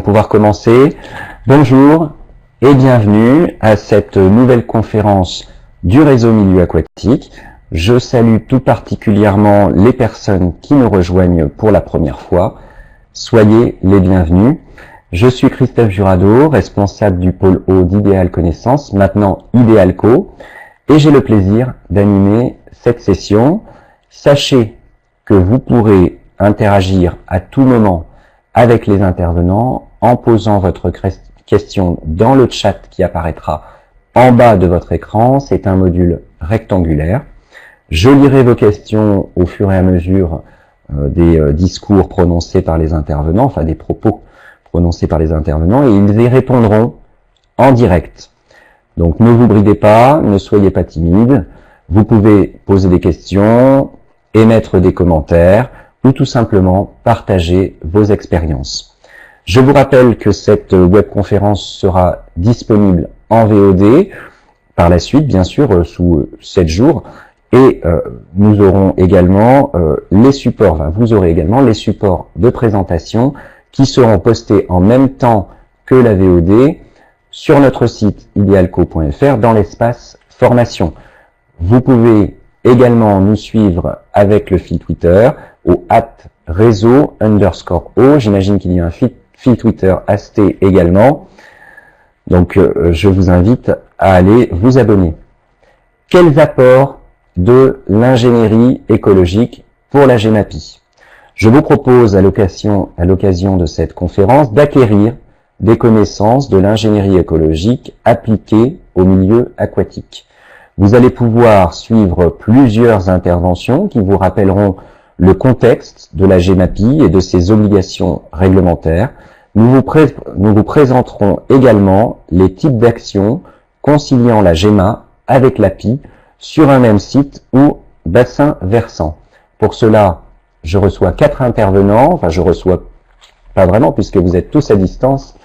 pouvoir commencer. Bonjour et bienvenue à cette nouvelle conférence du réseau Milieu Aquatique. Je salue tout particulièrement les personnes qui nous rejoignent pour la première fois. Soyez les bienvenus. Je suis Christophe Jurado, responsable du pôle eau d'Idéal Connaissance, maintenant Idéalco, et j'ai le plaisir d'animer cette session. Sachez que vous pourrez interagir à tout moment avec les intervenants en posant votre question dans le chat qui apparaîtra en bas de votre écran. C'est un module rectangulaire. Je lirai vos questions au fur et à mesure des discours prononcés par les intervenants, enfin des propos prononcés par les intervenants, et ils y répondront en direct. Donc ne vous bridez pas, ne soyez pas timide. Vous pouvez poser des questions, émettre des commentaires ou tout simplement partager vos expériences. Je vous rappelle que cette webconférence sera disponible en VOD par la suite, bien sûr, sous 7 jours. Et nous aurons également les supports, enfin, vous aurez également les supports de présentation qui seront postés en même temps que la VOD sur notre site idealco.fr dans l'espace formation. Vous pouvez également nous suivre avec le fil Twitter au @réseau_o. J'imagine qu'il y a un fil Twitter AST également. Donc je vous invite à aller vous abonner. Quels apports de l'ingénierie écologique pour la GEMAPI? Je vous propose à l'occasion de cette conférence d'acquérir des connaissances de l'ingénierie écologique appliquée au milieu aquatique. Vous allez pouvoir suivre plusieurs interventions qui vous rappelleront le contexte de la GEMAPI et de ses obligations réglementaires. Nous vous présenterons également les types d'actions conciliant la GEMA avec l'API sur un même site ou bassin versant. Pour cela, je reçois 4 intervenants, enfin je reçois pas vraiment puisque vous êtes tous à distance.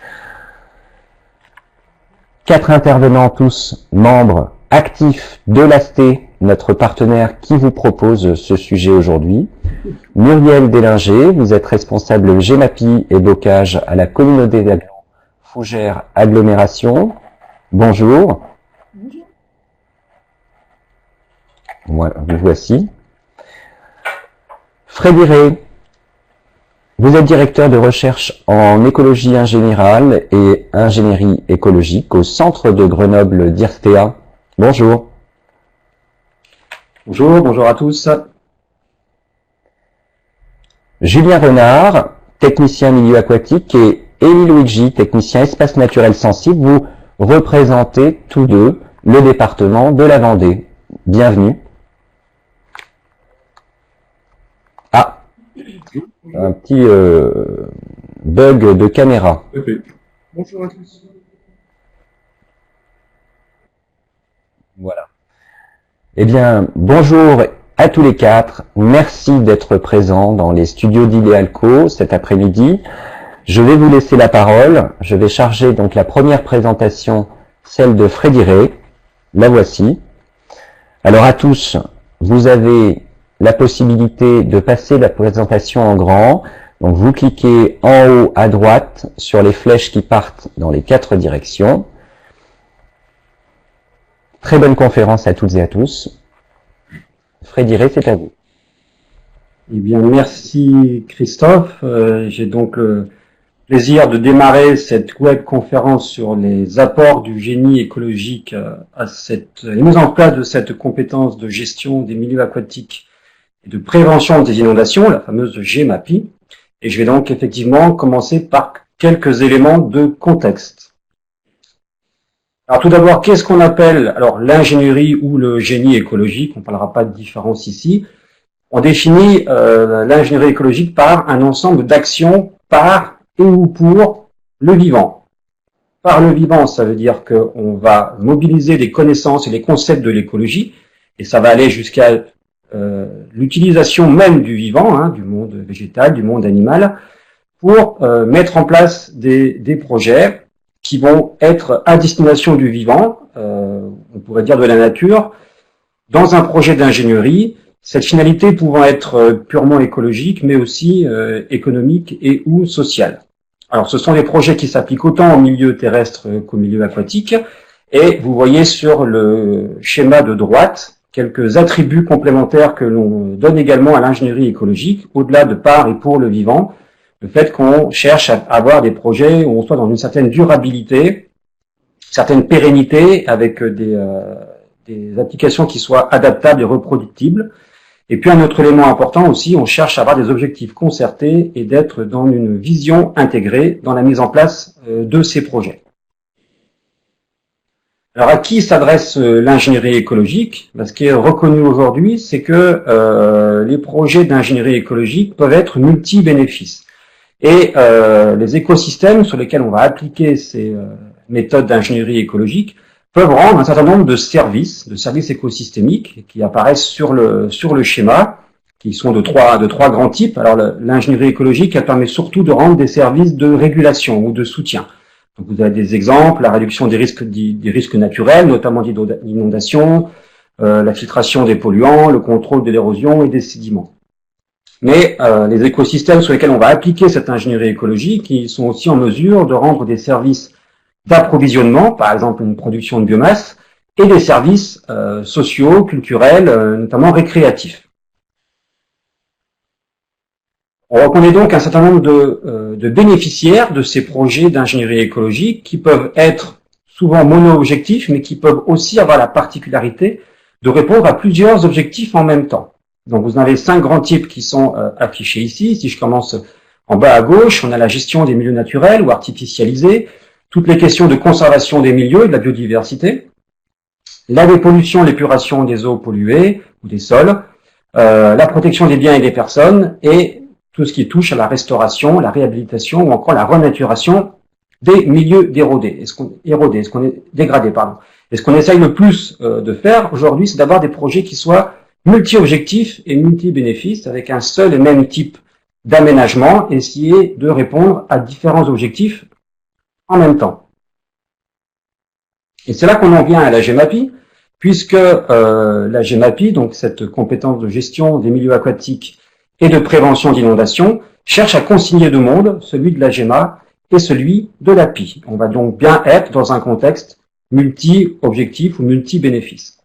4 intervenants, tous membres actifs de l'AST, notre partenaire qui vous propose ce sujet aujourd'hui. Muriel Délinger, vous êtes responsable GEMAPI et bocage à la communauté d'agglo Fougères Agglomération. Bonjour. Bonjour. Moi, vous voici. Frédéric Rey, vous êtes directeur de recherche en écologie ingénérale et ingénierie écologique au centre de Grenoble d'IRSTEA. Bonjour. Bonjour, bonjour à tous. Julien Renard, technicien milieu aquatique, et Élie Luigi, technicien espace naturel sensible. Vous représentez tous deux le département de la Vendée. Bienvenue. Ah, un petit bug de caméra. Bonjour à tous. Voilà. Eh bien, bonjour à tous les 4. Merci d'être présents dans les studios d'Idéalco cet après-midi. Je vais vous laisser la parole. Je vais charger donc la première présentation, celle de Frédéric Rey. La voici. Alors à tous, vous avez la possibilité de passer la présentation en grand. Donc vous cliquez en haut à droite sur les flèches qui partent dans les 4 directions. Très bonne conférence à toutes et à tous. Frédéric Rey, c'est à vous. Eh bien, merci Christophe. J'ai donc le plaisir de démarrer cette webconférence sur les apports du génie écologique à cette mise en place de cette compétence de gestion des milieux aquatiques et de prévention des inondations, la fameuse GEMAPI. Et je vais donc effectivement commencer par quelques éléments de contexte. Alors tout d'abord, qu'est-ce qu'on appelle l'ingénierie ou le génie écologique? On ne parlera pas de différence ici. On définit l'ingénierie écologique par un ensemble d'actions par et ou pour le vivant. Par le vivant, ça veut dire qu'on va mobiliser les connaissances et les concepts de l'écologie, et ça va aller jusqu'à l'utilisation même du vivant, du monde végétal, du monde animal, pour mettre en place des projets qui vont être à destination du vivant, on pourrait dire de la nature, dans un projet d'ingénierie, cette finalité pouvant être purement écologique, mais aussi économique et ou sociale. Alors, ce sont des projets qui s'appliquent autant au milieu terrestre qu'au milieu aquatique. Et vous voyez sur le schéma de droite quelques attributs complémentaires que l'on donne également à l'ingénierie écologique, au-delà de par et pour le vivant. Le fait qu'on cherche à avoir des projets où on soit dans une certaine durabilité, certaine pérennité, avec des applications qui soient adaptables et reproductibles. Et puis un autre élément important aussi, on cherche à avoir des objectifs concertés et d'être dans une vision intégrée dans la mise en place de ces projets. Alors à qui s'adresse l'ingénierie écologique? Ce qui est reconnu aujourd'hui, c'est que les projets d'ingénierie écologique peuvent être multi-bénéfices. Et les écosystèmes sur lesquels on va appliquer ces méthodes d'ingénierie écologique peuvent rendre un certain nombre de services écosystémiques qui apparaissent sur le schéma, qui sont de trois grands types. Alors l'ingénierie écologique, elle permet surtout de rendre des services de régulation ou de soutien. Donc vous avez des exemples, la réduction des risques naturels, notamment d'inondation, la filtration des polluants, le contrôle de l'érosion et des sédiments. Mais les écosystèmes sur lesquels on va appliquer cette ingénierie écologique, ils sont aussi en mesure de rendre des services d'approvisionnement, par exemple une production de biomasse, et des services sociaux, culturels, notamment récréatifs. On reconnaît donc un certain nombre de bénéficiaires de ces projets d'ingénierie écologique qui peuvent être souvent mono-objectifs, mais qui peuvent aussi avoir la particularité de répondre à plusieurs objectifs en même temps. Donc vous en avez 5 grands types qui sont affichés ici. Si je commence en bas à gauche, on a la gestion des milieux naturels ou artificialisés, toutes les questions de conservation des milieux et de la biodiversité, la dépollution, l'épuration des eaux polluées ou des sols, la protection des biens et des personnes, et tout ce qui touche à la restauration, la réhabilitation ou encore la renaturation des milieux dégradés. Dégradés, pardon. Et ce qu'on essaye le plus de faire aujourd'hui, c'est d'avoir des projets qui soient multi-objectifs et multi-bénéfices avec un seul et même type d'aménagement, essayer de répondre à différents objectifs en même temps. Et c'est là qu'on en vient à la GEMAPI, puisque la GEMAPI, donc cette compétence de gestion des milieux aquatiques et de prévention d'inondation, cherche à concilier deux mondes, celui de la GEMA et celui de l'API. On va donc bien être dans un contexte multi-objectif ou multi-bénéfice.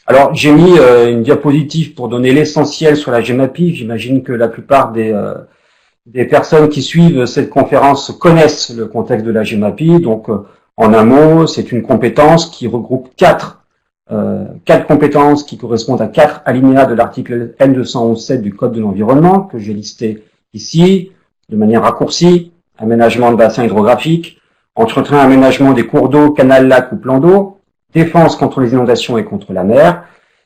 Alors, j'ai mis une diapositive pour donner l'essentiel sur la GEMAPI. J'imagine que la plupart des personnes qui suivent cette conférence connaissent le contexte de la GEMAPI. Donc, en un mot, c'est une compétence qui regroupe quatre compétences qui correspondent à 4 alinéas de l'article N211.7 du Code de l'environnement, que j'ai listé ici, de manière raccourcie: aménagement de bassins hydrographiques, entretien et aménagement des cours d'eau, canals, lacs ou plans d'eau, défense contre les inondations et contre la mer,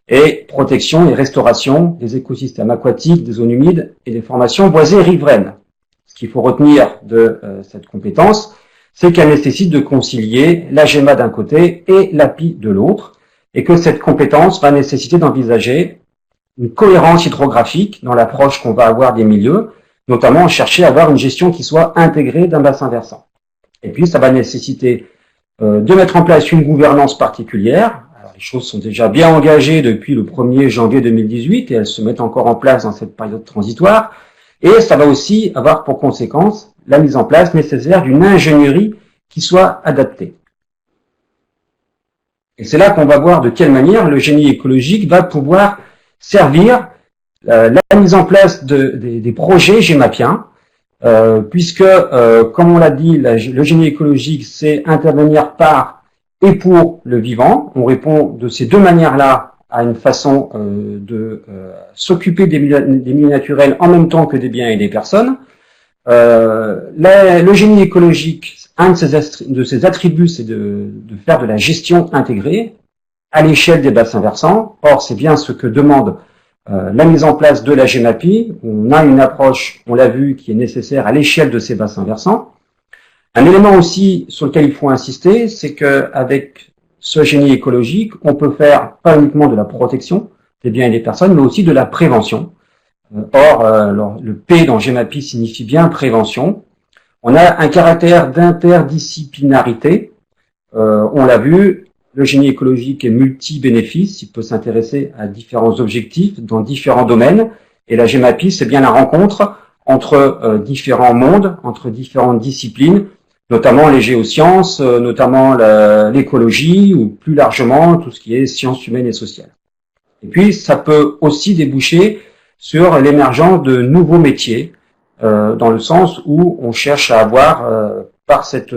et protection et restauration des écosystèmes aquatiques, des zones humides et des formations boisées riveraines. Ce qu'il faut retenir de cette compétence, c'est qu'elle nécessite de concilier la GEMA d'un côté et l'API de l'autre, et que cette compétence va nécessiter d'envisager une cohérence hydrographique dans l'approche qu'on va avoir des milieux, notamment chercher à avoir une gestion qui soit intégrée d'un bassin versant. Et puis, ça va nécessiter de mettre en place une gouvernance particulière. Alors, les choses sont déjà bien engagées depuis le 1er janvier 2018 et elles se mettent encore en place dans cette période transitoire. Et ça va aussi avoir pour conséquence la mise en place nécessaire d'une ingénierie qui soit adaptée. Et c'est là qu'on va voir de quelle manière le génie écologique va pouvoir servir la mise en place des projets gémapiens, puisque, comme on l'a dit, le génie écologique, c'est intervenir par et pour le vivant. On répond de ces deux manières-là à une façon de s'occuper des milieux naturels en même temps que des biens et des personnes. Le génie écologique, un de ses attributs, c'est de faire de la gestion intégrée à l'échelle des bassins versants. Or, c'est bien ce que demande la mise en place de la GEMAPI. On a une approche, on l'a vu, qui est nécessaire à l'échelle de ces bassins versants. Un élément aussi sur lequel il faut insister, c'est qu'avec ce génie écologique, on peut faire pas uniquement de la protection des biens et des personnes, mais aussi de la prévention. Or, le P dans GEMAPI signifie bien prévention. On a un caractère d'interdisciplinarité. On l'a vu, le génie écologique est multi-bénéfice. Il peut s'intéresser à différents objectifs dans différents domaines. Et la GEMAPI, c'est bien la rencontre entre différents mondes, entre différentes disciplines, notamment les géosciences, notamment l'écologie ou plus largement tout ce qui est sciences humaines et sociales. Et puis, ça peut aussi déboucher sur l'émergence de nouveaux métiers, dans le sens où on cherche à avoir, par cette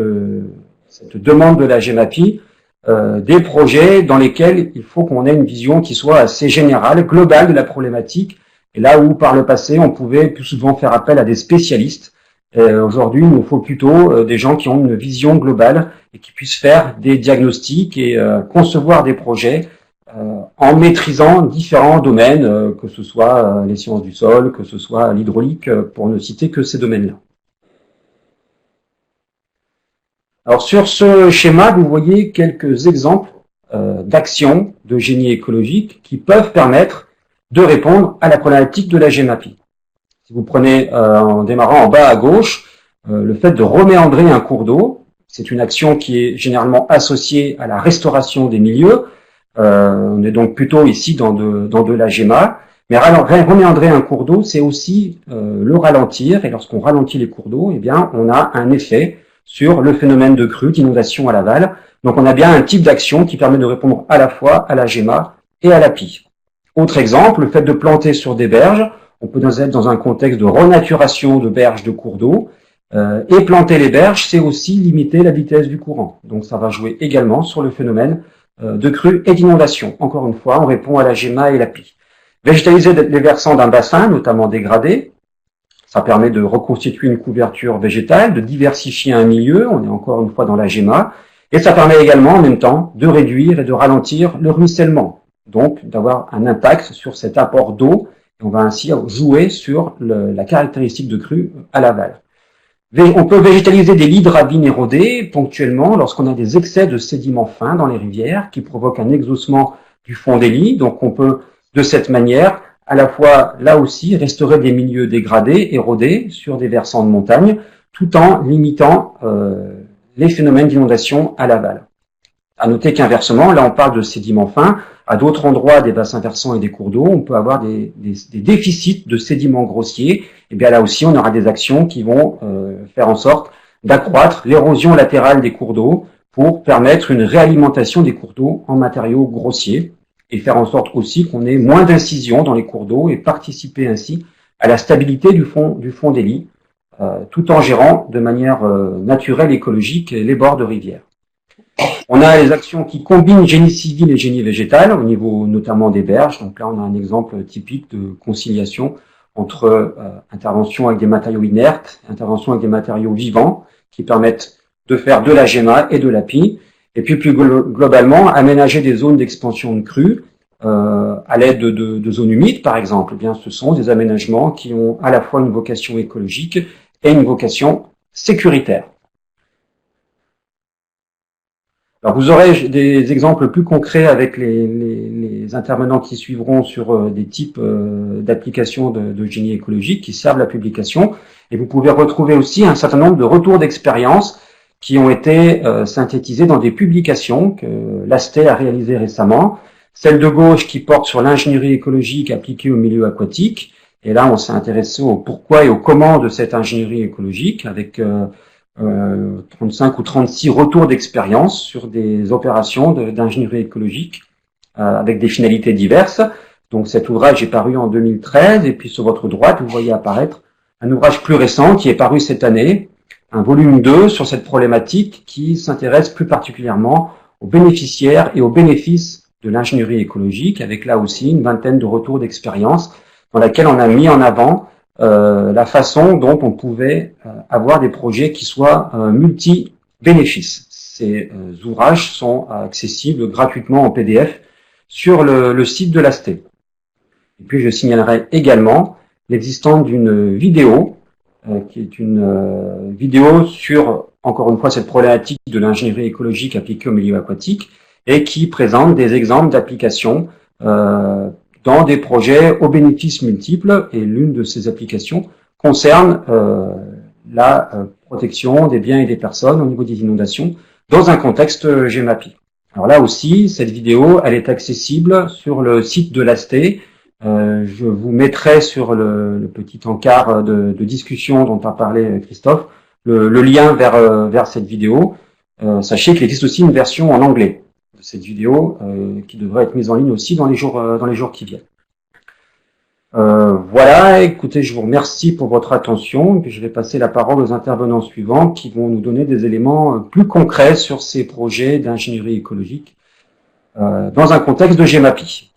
demande de la GEMAPI, des projets dans lesquels il faut qu'on ait une vision qui soit assez générale, globale de la problématique, et là où par le passé on pouvait plus souvent faire appel à des spécialistes, aujourd'hui il nous faut plutôt des gens qui ont une vision globale et qui puissent faire des diagnostics et concevoir des projets en maîtrisant différents domaines, que ce soit les sciences du sol, que ce soit l'hydraulique, pour ne citer que ces domaines-là. Alors sur ce schéma, vous voyez quelques exemples d'actions de génie écologique qui peuvent permettre de répondre à la problématique de la GEMAPI. Si vous prenez, en démarrant en bas à gauche, le fait de reméandrer un cours d'eau, c'est une action qui est généralement associée à la restauration des milieux. On est donc plutôt ici dans de la GEMA. Mais reméandrer un cours d'eau, c'est aussi le ralentir. Et lorsqu'on ralentit les cours d'eau, eh bien, on a un effet sur le phénomène de crue, d'inondation à l'aval. Donc on a bien un type d'action qui permet de répondre à la fois à la GEMA et à l'API. Autre exemple, le fait de planter sur des berges. On peut être dans un contexte de renaturation de berges de cours d'eau. Et planter les berges, c'est aussi limiter la vitesse du courant. Donc ça va jouer également sur le phénomène de crue et d'inondation. Encore une fois, on répond à la GEMA et l'API. Végétaliser les versants d'un bassin, notamment dégradé, ça permet de reconstituer une couverture végétale, de diversifier un milieu, on est encore une fois dans la GEMA, et ça permet également en même temps de réduire et de ralentir le ruissellement, donc d'avoir un impact sur cet apport d'eau, et on va ainsi jouer sur la caractéristique de crue à l'aval. On peut végétaliser des lits de ravines érodés ponctuellement lorsqu'on a des excès de sédiments fins dans les rivières qui provoquent un exhaussement du fond des lits, donc on peut de cette manière à la fois, là aussi, restaurer des milieux dégradés, érodés, sur des versants de montagne, tout en limitant les phénomènes d'inondation à l'aval. À noter qu'inversement, là on parle de sédiments fins, à d'autres endroits des bassins versants et des cours d'eau, on peut avoir des déficits de sédiments grossiers, et bien là aussi on aura des actions qui vont faire en sorte d'accroître l'érosion latérale des cours d'eau pour permettre une réalimentation des cours d'eau en matériaux grossiers, et faire en sorte aussi qu'on ait moins d'incisions dans les cours d'eau et participer ainsi à la stabilité du fond des lits, tout en gérant de manière naturelle et écologique les bords de rivières. On a les actions qui combinent génie civil et génie végétal, au niveau notamment des berges. Donc là, on a un exemple typique de conciliation entre intervention avec des matériaux inertes, intervention avec des matériaux vivants, qui permettent de faire de la GEMA et de l'API. Et puis plus globalement, aménager des zones d'expansion de crues à l'aide de zones humides, par exemple. Eh bien, ce sont des aménagements qui ont à la fois une vocation écologique et une vocation sécuritaire. Alors, vous aurez des exemples plus concrets avec les intervenants qui suivront sur des types d'applications de génie écologique qui servent la publication. Et vous pouvez retrouver aussi un certain nombre de retours d'expérience qui ont été synthétisés dans des publications que l'ASTE a réalisées récemment. Celle de gauche qui porte sur l'ingénierie écologique appliquée au milieu aquatique. Et là, on s'est intéressé au pourquoi et au comment de cette ingénierie écologique avec 35 ou 36 retours d'expérience sur des opérations d'ingénierie écologique avec des finalités diverses. Donc cet ouvrage est paru en 2013 et puis sur votre droite, vous voyez apparaître un ouvrage plus récent qui est paru cette année, un volume 2 sur cette problématique qui s'intéresse plus particulièrement aux bénéficiaires et aux bénéfices de l'ingénierie écologique, avec là aussi une vingtaine de retours d'expérience dans laquelle on a mis en avant la façon dont on pouvait avoir des projets qui soient multi-bénéfices. Ces ouvrages sont accessibles gratuitement en PDF sur le site de l'ASTE. Et puis je signalerai également l'existence d'une vidéo qui est une vidéo sur, encore une fois, cette problématique de l'ingénierie écologique appliquée au milieu aquatique et qui présente des exemples d'applications dans des projets aux bénéfices multiples. Et l'une de ces applications concerne la protection des biens et des personnes au niveau des inondations dans un contexte GEMAPI. Alors là aussi, cette vidéo, elle est accessible sur le site de l'ASTE Je vous mettrai sur le petit encart de discussion dont a parlé Christophe le lien vers cette vidéo. Sachez qu'il existe aussi une version en anglais de cette vidéo qui devrait être mise en ligne aussi dans les jours qui viennent. Voilà, écoutez, je vous remercie pour votre attention, et puis je vais passer la parole aux intervenants suivants qui vont nous donner des éléments plus concrets sur ces projets d'ingénierie écologique dans un contexte de GEMAPI.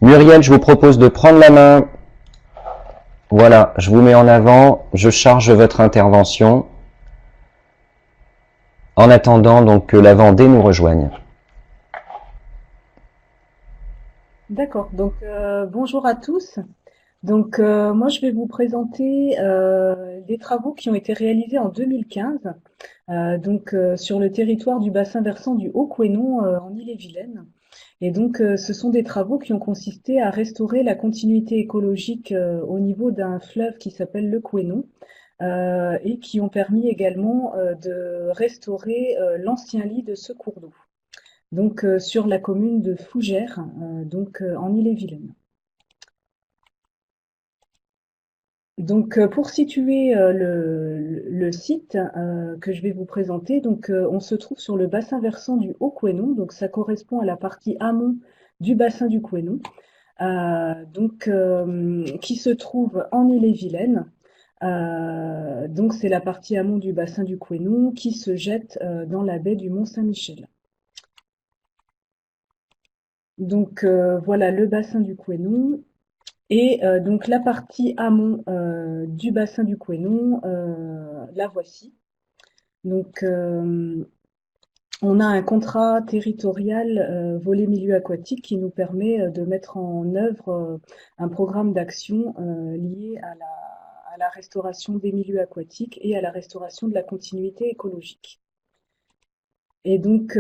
Muriel, je vous propose de prendre la main. Voilà, je vous mets en avant, je charge votre intervention. En attendant donc que la Vendée nous rejoigne. D'accord, donc bonjour à tous. Donc moi je vais vous présenter des travaux qui ont été réalisés en 2015 sur le territoire du bassin versant du Haut-Couesnon en Ille-et-Vilaine. Et donc ce sont des travaux qui ont consisté à restaurer la continuité écologique au niveau d'un fleuve qui s'appelle le Couesnon et qui ont permis également de restaurer l'ancien lit de ce cours d'eau. Donc sur la commune de Fougères, en Ille-et-Vilaine. Donc pour situer le site que je vais vous présenter, on se trouve sur le bassin versant du Haut-Couesnon, donc ça correspond à la partie amont du bassin du Couesnon, qui se trouve en Ille-et-Vilaine. Donc c'est la partie amont du bassin du Couesnon qui se jette dans la baie du Mont-Saint-Michel. Donc voilà le bassin du Couesnon. Et donc la partie amont du bassin du Couesnon, la voici. Donc on a un contrat territorial volet milieu aquatique qui nous permet de mettre en œuvre un programme d'action lié à la restauration des milieux aquatiques et à la restauration de la continuité écologique. Et donc,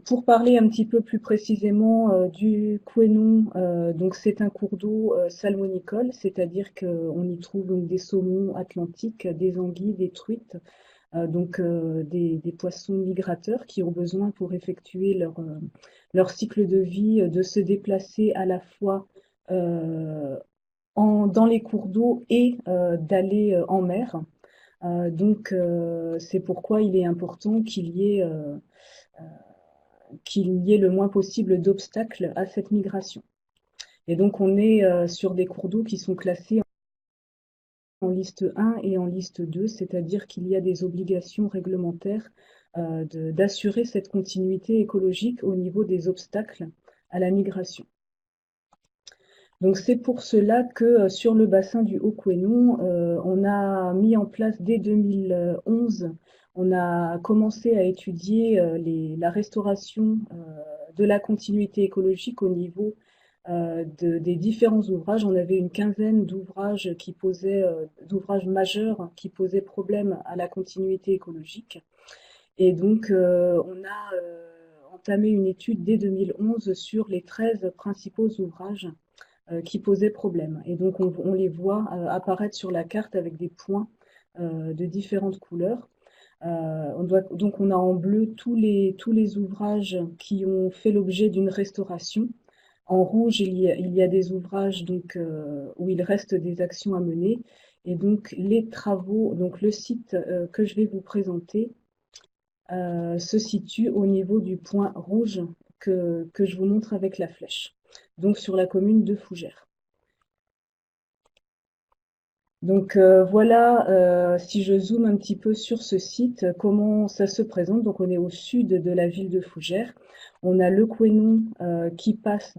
pour parler un petit peu plus précisément du Couesnon, donc c'est un cours d'eau salmonicole, c'est-à-dire qu'on y trouve donc des saumons atlantiques, des anguilles, des truites, des poissons migrateurs qui ont besoin pour effectuer leur cycle de vie de se déplacer à la fois dans les cours d'eau et d'aller en mer. C'est pourquoi il est important qu'il y ait le moins possible d'obstacles à cette migration. Et donc on est sur des cours d'eau qui sont classés en liste 1 et en liste 2, c'est-à-dire qu'il y a des obligations réglementaires d'assurer cette continuité écologique au niveau des obstacles à la migration. Donc c'est pour cela que sur le bassin du Haut-Couesnon, on a mis en place dès 2011, on a commencé à étudier la restauration de la continuité écologique au niveau des différents ouvrages. On avait une quinzaine d'ouvrages d'ouvrages majeurs qui posaient problème à la continuité écologique. Et donc on a entamé une étude dès 2011 sur les 13 principaux ouvrages qui posaient problème. Et donc on les voit apparaître sur la carte avec des points de différentes couleurs. Donc on a en bleu tous les ouvrages qui ont fait l'objet d'une restauration. En rouge, il y a des ouvrages où il reste des actions à mener. Et donc les travaux, donc le site que je vais vous présenter se situe au niveau du point rouge que je vous montre avec la flèche, donc sur la commune de Fougères. Donc voilà, si je zoome un petit peu sur ce site, comment ça se présente. Donc on est au sud de la ville de Fougères. On a le Couesnon qui passe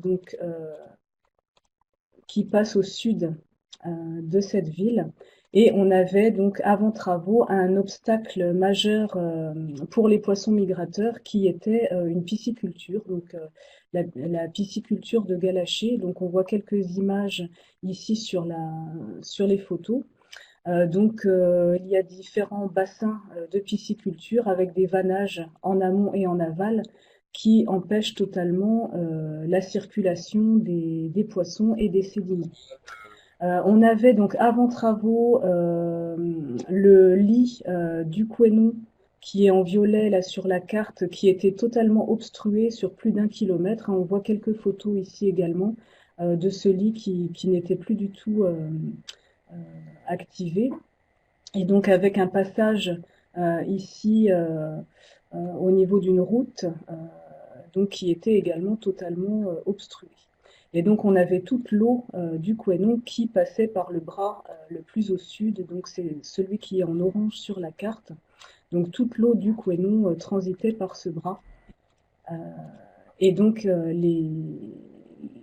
au sud de cette ville. Et on avait donc avant travaux un obstacle majeur pour les poissons migrateurs qui était une pisciculture, la pisciculture de Galaché. Donc on voit quelques images ici sur les photos. Il y a différents bassins de pisciculture avec des vannages en amont et en aval qui empêchent totalement la circulation des poissons et des sédiments. On avait donc avant travaux le lit du Couesnon qui est en violet là sur la carte, qui était totalement obstrué sur plus d'1 kilomètre. On voit quelques photos ici également de ce lit qui n'était plus du tout activé. Et donc avec un passage ici au niveau d'une route donc qui était également totalement obstruée. Et donc on avait toute l'eau du Couesnon qui passait par le bras le plus au sud, donc c'est celui qui est en orange sur la carte. Donc toute l'eau du Couesnon transitait par ce bras. Et donc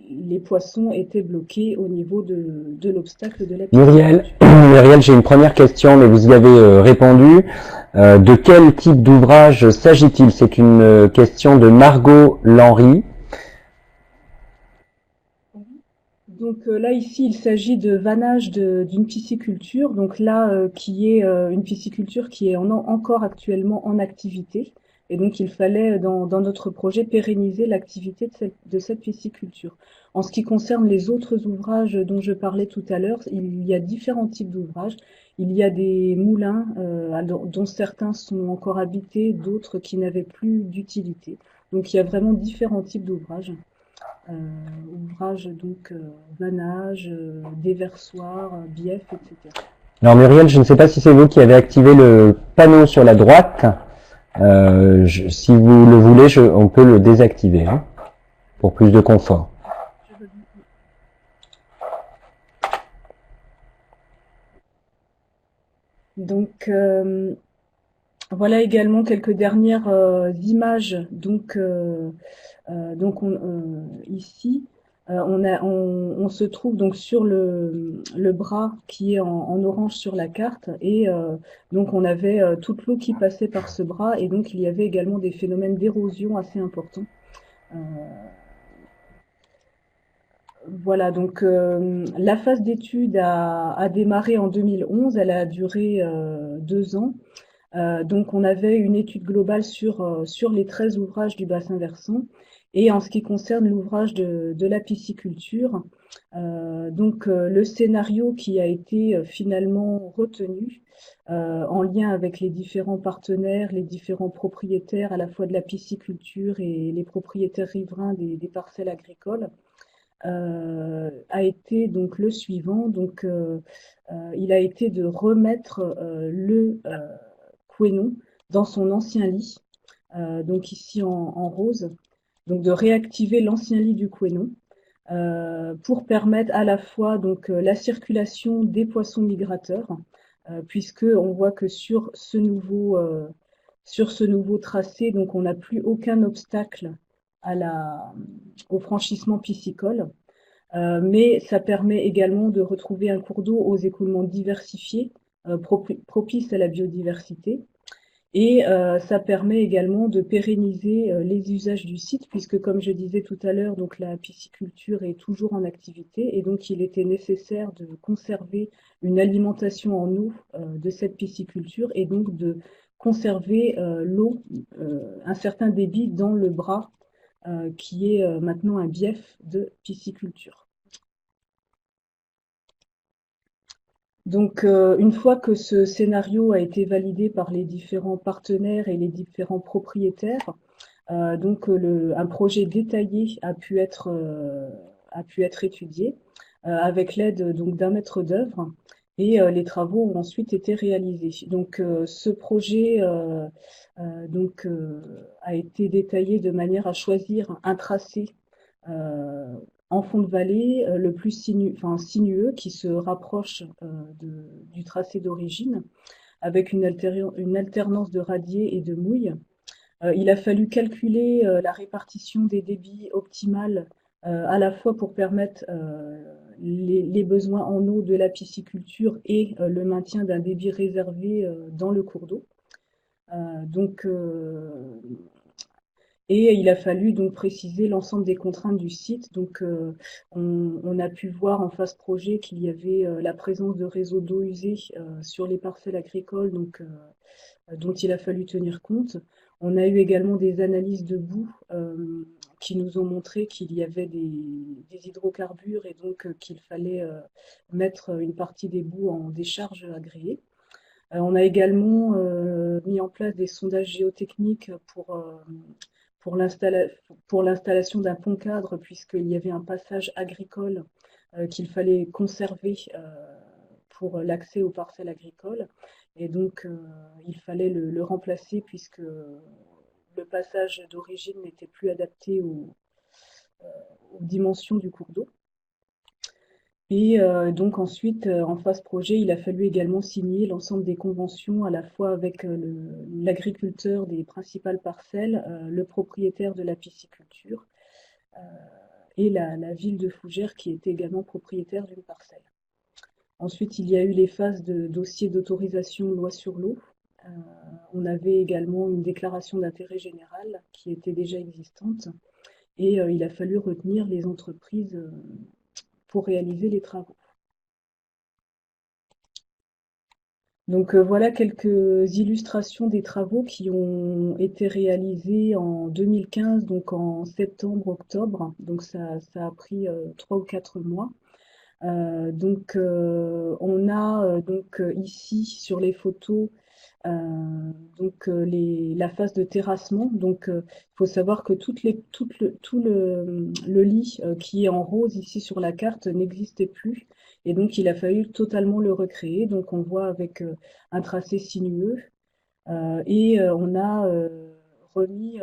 les poissons étaient bloqués au niveau de l'obstacle de la piscine. Muriel, j'ai une première question, mais vous y avez répondu. De quel type d'ouvrage s'agit-il? C'est une question de Margot Lenry. Donc là, ici, il s'agit de vannage d'une pisciculture. Donc là, qui est une pisciculture qui est encore actuellement en activité. Et donc, il fallait, dans notre projet, pérenniser l'activité de cette pisciculture. En ce qui concerne les autres ouvrages dont je parlais tout à l'heure, il y a différents types d'ouvrages. Il y a des moulins dont certains sont encore habités, d'autres qui n'avaient plus d'utilité. Donc, il y a vraiment différents types d'ouvrages. Ouvrages donc vannage, déversoir, bief, etc. Alors Muriel, je ne sais pas si c'est vous qui avez activé le panneau sur la droite. Si vous le voulez, on peut le désactiver hein, pour plus de confort. Donc voilà également quelques dernières images. Donc ici, on se trouve donc sur le bras qui est en orange sur la carte et donc on avait toute l'eau qui passait par ce bras et donc il y avait également des phénomènes d'érosion assez importants. Voilà, donc la phase d'étude a démarré en 2011, elle a duré 2 ans. Donc on avait une étude globale sur les 13 ouvrages du bassin versant. Et en ce qui concerne l'ouvrage de la pisciculture, le scénario qui a été finalement retenu en lien avec les différents partenaires, les différents propriétaires à la fois de la pisciculture et les propriétaires riverains des parcelles agricoles, a été donc le suivant. Donc il a été de remettre le Couesnon dans son ancien lit, donc ici en rose. Donc de réactiver l'ancien lit du Couesnon pour permettre à la fois donc la circulation des poissons migrateurs, puisque on voit que sur ce nouveau tracé, donc on n'a plus aucun obstacle au franchissement piscicole, mais ça permet également de retrouver un cours d'eau aux écoulements diversifiés, propices à la biodiversité. Et ça permet également de pérenniser les usages du site, puisque comme je disais tout à l'heure, donc la pisciculture est toujours en activité, et donc il était nécessaire de conserver une alimentation en eau de cette pisciculture, et donc de conserver l'eau, un certain débit dans le bras, qui est maintenant un bief de pisciculture. Donc, une fois que ce scénario a été validé par les différents partenaires et les différents propriétaires, un projet détaillé a pu être étudié avec l'aide donc d'un maître d'œuvre et les travaux ont ensuite été réalisés. Donc, ce projet a été détaillé de manière à choisir un tracé en fond de vallée, le plus sinueux, qui se rapproche du tracé d'origine, avec une alternance de radier et de mouille. Il a fallu calculer la répartition des débits optimales, à la fois pour permettre les besoins en eau de la pisciculture et le maintien d'un débit réservé dans le cours d'eau. Et il a fallu donc préciser l'ensemble des contraintes du site. Donc, on a pu voir en phase projet qu'il y avait la présence de réseaux d'eau usée sur les parcelles agricoles, donc, dont il a fallu tenir compte. On a eu également des analyses de boue qui nous ont montré qu'il y avait des hydrocarbures et donc qu'il fallait mettre une partie des boues en décharge agréée. On a également mis en place des sondages géotechniques pour l'installation d'un pont cadre, puisqu'il y avait un passage agricole qu'il fallait conserver pour l'accès aux parcelles agricoles. Et donc, il fallait le remplacer puisque le passage d'origine n'était plus adapté aux dimensions du cours d'eau. Et donc ensuite, en phase projet, il a fallu également signer l'ensemble des conventions, à la fois avec l'agriculteur des principales parcelles, le propriétaire de la pisciculture et la ville de Fougères qui était également propriétaire d'une parcelle. Ensuite, il y a eu les phases de dossier d'autorisation loi sur l'eau. On avait également une déclaration d'intérêt général qui était déjà existante et il a fallu retenir les entreprises pour réaliser les travaux. Donc voilà quelques illustrations des travaux qui ont été réalisés en 2015, donc en septembre-octobre. Donc ça a pris 3 ou 4 mois. On a ici sur les photos la phase de terrassement. Donc il faut savoir que tout le lit qui est en rose ici sur la carte n'existait plus. Et donc il a fallu totalement le recréer. Donc on voit avec un tracé sinueux. On a remis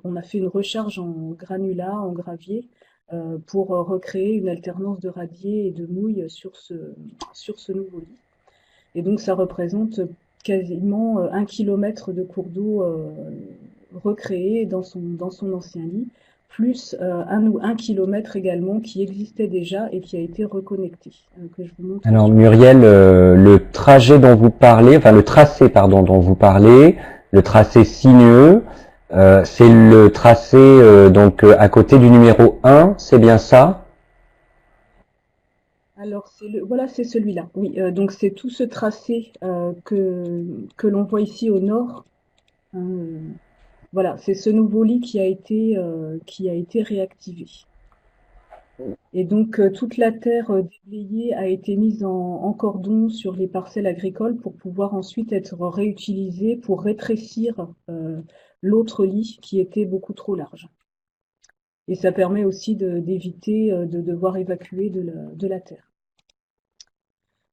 on a fait une recharge en granulat, en gravier, pour recréer une alternance de radier et de mouille sur ce nouveau lit. Et donc ça représente quasiment 1 kilomètre de cours d'eau recréé dans son ancien lit, plus 1 kilomètre également qui existait déjà et qui a été reconnecté. Que je vous montre. Alors Muriel, le trajet dont vous parlez, enfin le tracé pardon dont vous parlez, le tracé sinueux, c'est le tracé à côté du numéro 1, c'est bien ça? Alors c'est celui-là. Oui, donc c'est tout ce tracé que l'on voit ici au nord. Voilà, c'est ce nouveau lit qui a été réactivé. Et donc toute la terre déblayée a été mise en cordon sur les parcelles agricoles pour pouvoir ensuite être réutilisée pour rétrécir l'autre lit qui était beaucoup trop large. Et ça permet aussi d'éviter de devoir évacuer de la terre.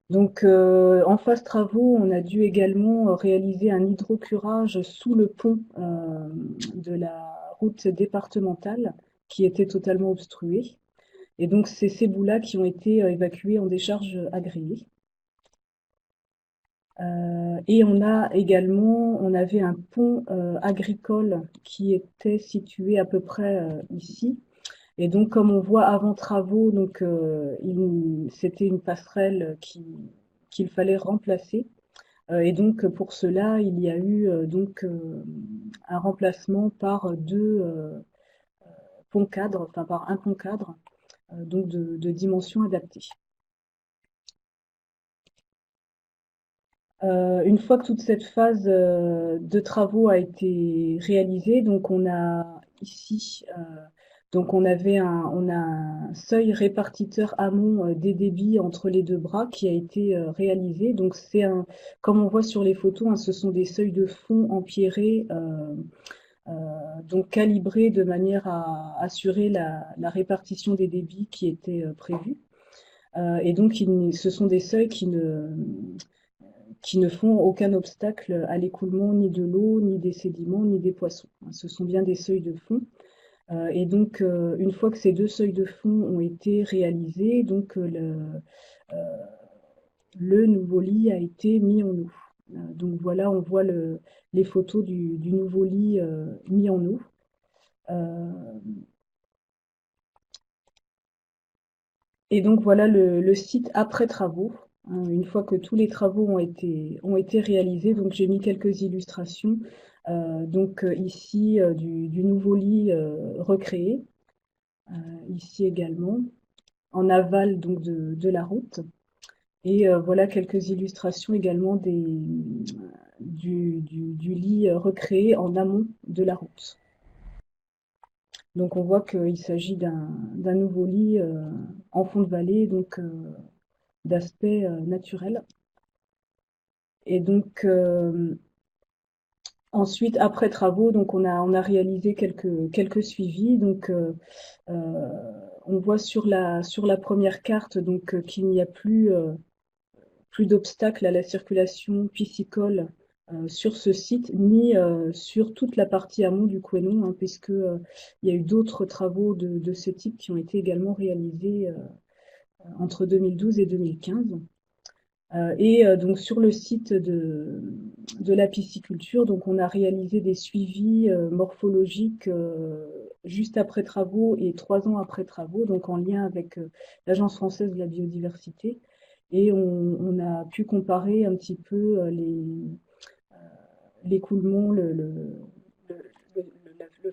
Donc en phase travaux, on a dû également réaliser un hydrocurage sous le pont de la route départementale qui était totalement obstrué. Et donc c'est ces bouts-là qui ont été évacués en décharge agréée. Et on avait un pont agricole qui était situé à peu près ici. Et donc, comme on voit avant travaux, donc c'était une passerelle qu'il fallait remplacer. Et donc, pour cela, il y a eu un remplacement par deux ponts cadres, enfin par un pont cadre, donc de dimension adaptée. Une fois que toute cette phase de travaux a été réalisée, donc on a ici donc on a un seuil répartiteur amont des débits entre les deux bras qui a été réalisé. Donc comme on voit sur les photos, hein, ce sont des seuils de fond empierrés, donc calibrés de manière à assurer la répartition des débits qui était prévue. Et donc ce sont des seuils qui ne font aucun obstacle à l'écoulement ni de l'eau, ni des sédiments, ni des poissons. Ce sont bien des seuils de fond. Et donc, une fois que ces deux seuils de fond ont été réalisés, donc le nouveau lit a été mis en eau. Donc voilà, on voit les photos du nouveau lit mis en eau. Et donc voilà le site après travaux. Une fois que tous les travaux ont été réalisés, donc j'ai mis quelques illustrations. Ici du nouveau lit recréé, ici également, en aval donc de la route. Et voilà quelques illustrations également du lit recréé en amont de la route. Donc on voit qu'il s'agit d'un nouveau lit en fond de vallée, donc d'aspect naturel. Et donc ensuite, après travaux, donc on a réalisé quelques suivis. Donc on voit sur la première carte donc qu'il n'y a plus d'obstacles à la circulation piscicole sur ce site, ni sur toute la partie amont du Couesnon, hein, puisque il y a eu d'autres travaux de ce type qui ont été également réalisés entre 2012 et 2015. Donc sur le site de la pisciculture, donc on a réalisé des suivis morphologiques juste après travaux et 3 ans après travaux, donc en lien avec l'Agence française de la biodiversité. Et on a pu comparer un petit peu l'écoulement, le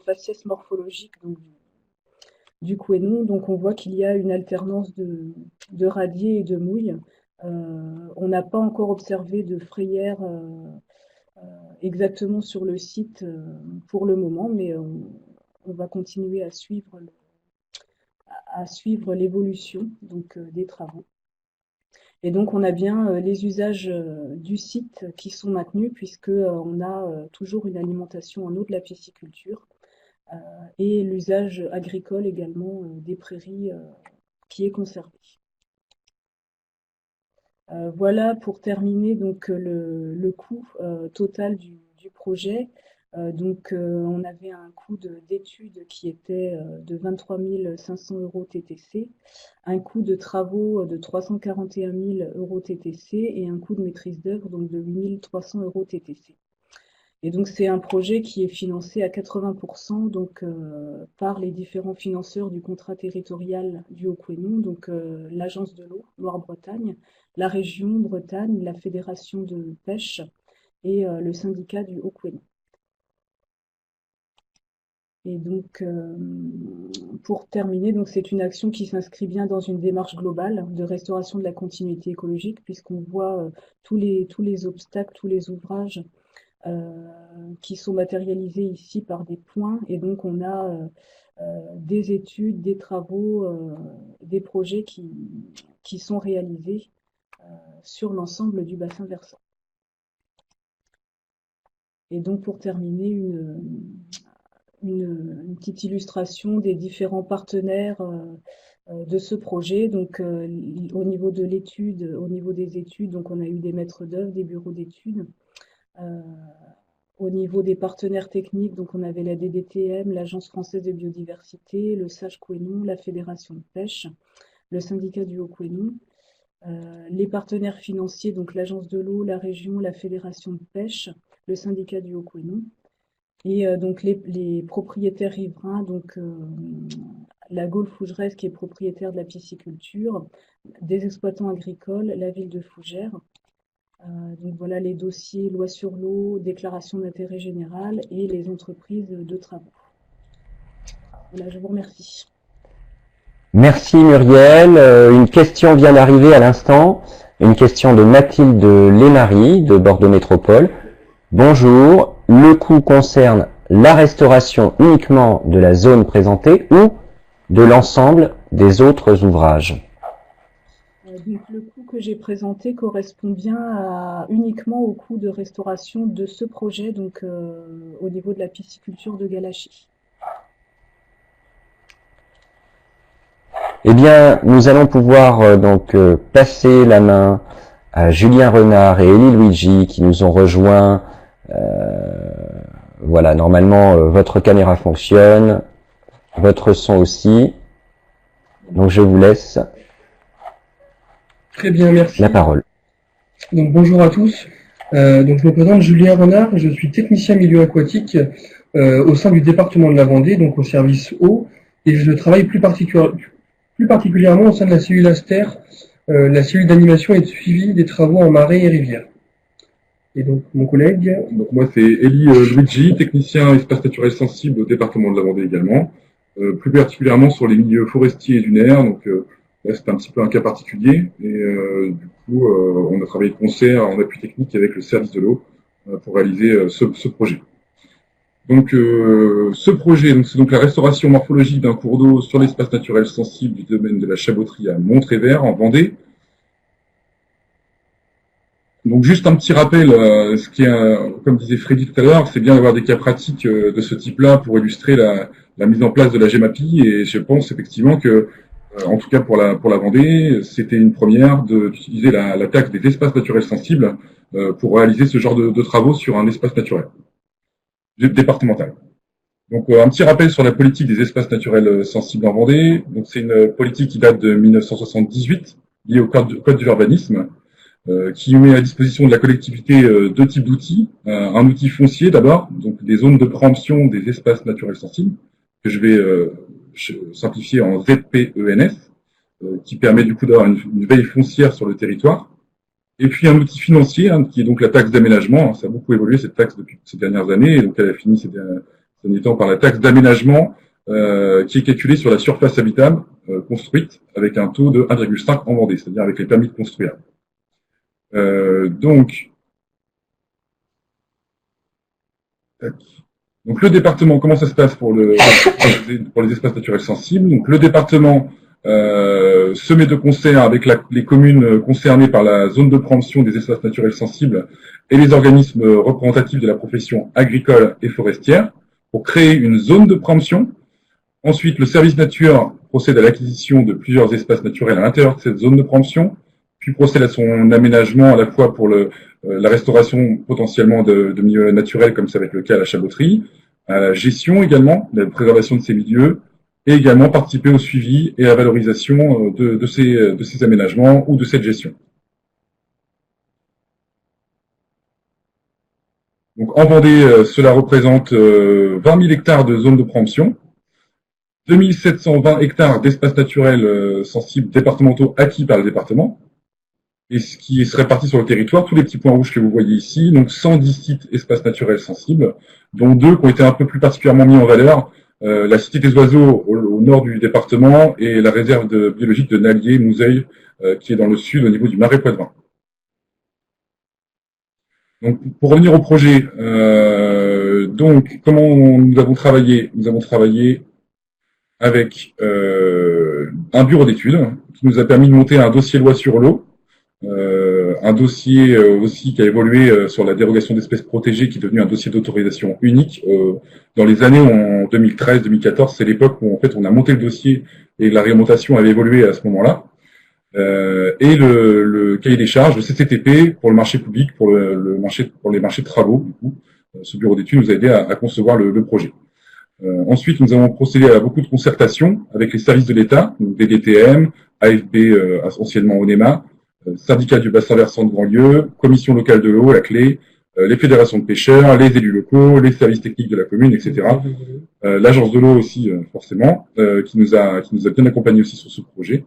faciès morphologique donc, du Couesnon. Donc on voit qu'il y a une alternance de radier et de mouille. On n'a pas encore observé de frayère exactement sur le site pour le moment, mais on va continuer à suivre l'évolution donc des travaux. Et donc on a bien les usages du site qui sont maintenus, puisque on a toujours une alimentation en eau de la pisciculture et l'usage agricole également des prairies qui est conservé. Voilà pour terminer donc le coût total du projet. On avait un coût d'étude qui était de 23 500 € TTC, un coût de travaux de 341 000 € TTC et un coût de maîtrise d'œuvre donc de 8 300 € TTC. Et donc c'est un projet qui est financé à 80% donc par les différents financeurs du contrat territorial du Haut-Couesnon, donc l'Agence de l'eau Loire-Bretagne, la région Bretagne, la Fédération de pêche et le syndicat du Haut-Couesnon. Et donc, pour terminer, donc c'est une action qui s'inscrit bien dans une démarche globale de restauration de la continuité écologique, puisqu'on voit tous les obstacles, tous les ouvrages qui sont matérialisés ici par des points. Et donc, on a des études, des travaux, des projets qui sont réalisés sur l'ensemble du bassin versant. Et donc, pour terminer, une petite illustration des différents partenaires de ce projet. Donc, au niveau de l'étude, au niveau des études, donc on a eu des maîtres d'œuvre, des bureaux d'études. Au niveau des partenaires techniques, donc on avait la DDTM, l'Agence française de biodiversité, le SAGE Couesnon, la Fédération de pêche, le syndicat du Haut-Couesnon. Les partenaires financiers, donc l'Agence de l'eau, la région, la Fédération de pêche, le syndicat du Haut-Couesnon. Et donc les propriétaires riverains, donc la Gaule Fougerès qui est propriétaire de la pisciculture, des exploitants agricoles, la ville de Fougères. Donc voilà les dossiers loi sur l'eau, déclaration d'intérêt général et les entreprises de travaux. Voilà, je vous remercie. Merci Muriel. Une question vient d'arriver à l'instant. Une question de Mathilde Lénary de Bordeaux Métropole. Bonjour, le coût concerne la restauration uniquement de la zone présentée ou de l'ensemble des autres ouvrages? Donc le coût que j'ai présenté correspond bien uniquement au coût de restauration de ce projet, donc au niveau de la pisciculture de Galachie. Eh bien, nous allons pouvoir passer la main à Julien Renard et Elie Luigi qui nous ont rejoints. Voilà, normalement votre caméra fonctionne, votre son aussi. Donc je vous laisse. Très bien, merci. La parole. Donc bonjour à tous. Donc je me présente Julien Renard, je suis technicien milieu aquatique au sein du département de la Vendée, donc au service eau, et je travaille plus particulièrement au sein de la cellule Aster, la cellule d'animation et de suivi des travaux en marais et rivières. Et donc mon collègue. Donc moi c'est Elie Luigi, technicien espace naturel sensible au département de la Vendée également, plus particulièrement sur les milieux forestiers et dunaires. Donc là c'est un petit peu un cas particulier et du coup on a travaillé de concert en appui technique avec le service de l'eau pour réaliser ce projet. Donc ce projet, c'est donc la restauration morphologique d'un cours d'eau sur l'espace naturel sensible du domaine de la Chaboterie à Montrévert en Vendée. Donc juste un petit rappel, ce qui est, comme disait Freddy tout à l'heure, c'est bien d'avoir des cas pratiques de ce type-là pour illustrer la mise en place de la GEMAPI, et je pense effectivement que, en tout cas pour la Vendée, c'était une première d'utiliser la taxe des espaces naturels sensibles pour réaliser ce genre de travaux sur un espace naturel départemental. Donc un petit rappel sur la politique des espaces naturels sensibles en Vendée. Donc c'est une politique qui date de 1978, liée au code de l'urbanisme, qui met à disposition de la collectivité deux types d'outils. Un outil foncier d'abord, donc des zones de préemption des espaces naturels sensibles, que je vais simplifier en ZPENS, qui permet du coup d'avoir une veille foncière sur le territoire. Et puis un outil financier, qui est donc la taxe d'aménagement. Ça a beaucoup évolué cette taxe depuis ces dernières années, et donc elle a fini ces derniers temps par la taxe d'aménagement, qui est calculée sur la surface habitable construite avec un taux de 1,5 en Vendée, c'est-à-dire avec les permis de construire. Donc le département, comment ça se passe pour les espaces naturels sensibles? Donc le département se met de concert avec les communes concernées par la zone de préemption des espaces naturels sensibles et les organismes représentatifs de la profession agricole et forestière pour créer une zone de préemption. Ensuite, le service nature procède à l'acquisition de plusieurs espaces naturels à l'intérieur de cette zone de préemption, puis procède à son aménagement à la fois pour la restauration potentiellement de milieux naturels, comme ça va être le cas à la Chaboterie, à la gestion également, la préservation de ces milieux, et également participer au suivi et à la valorisation de ces aménagements ou de cette gestion. Donc en Vendée, cela représente 20 000 hectares de zones de préemption, 2720 hectares d'espaces naturels sensibles départementaux acquis par le département, et ce qui se répartit sur le territoire, tous les petits points rouges que vous voyez ici, donc 110 sites espaces naturels sensibles, dont 2 qui ont été un peu plus particulièrement mis en valeur, la Cité des Oiseaux au nord du département et la réserve biologique de Nallier-Mouzeuil, qui est dans le sud au niveau du Marais Poitevin. Donc pour revenir au projet, donc comment nous avons travaillé? Nous avons travaillé avec un bureau d'études qui nous a permis de monter un dossier loi sur l'eau, un dossier aussi qui a évolué sur la dérogation d'espèces protégées, qui est devenu un dossier d'autorisation unique. Dans les années en 2013-2014, c'est l'époque où en fait on a monté le dossier et la réglementation avait évolué à ce moment-là. Et le cahier des charges, le CCTP pour le marché public, pour les marchés de travaux. Du coup, ce bureau d'études nous a aidé à concevoir le projet. Ensuite, nous avons procédé à beaucoup de concertations avec les services de l'État, donc DDTM, AFB, anciennement ONEMA, syndicat du bassin versant de Grandlieu, commission locale de l'eau, la clé, les fédérations de pêcheurs, les élus locaux, les services techniques de la commune, etc. L'agence de l'eau aussi, forcément, qui nous a bien accompagnés aussi sur ce projet.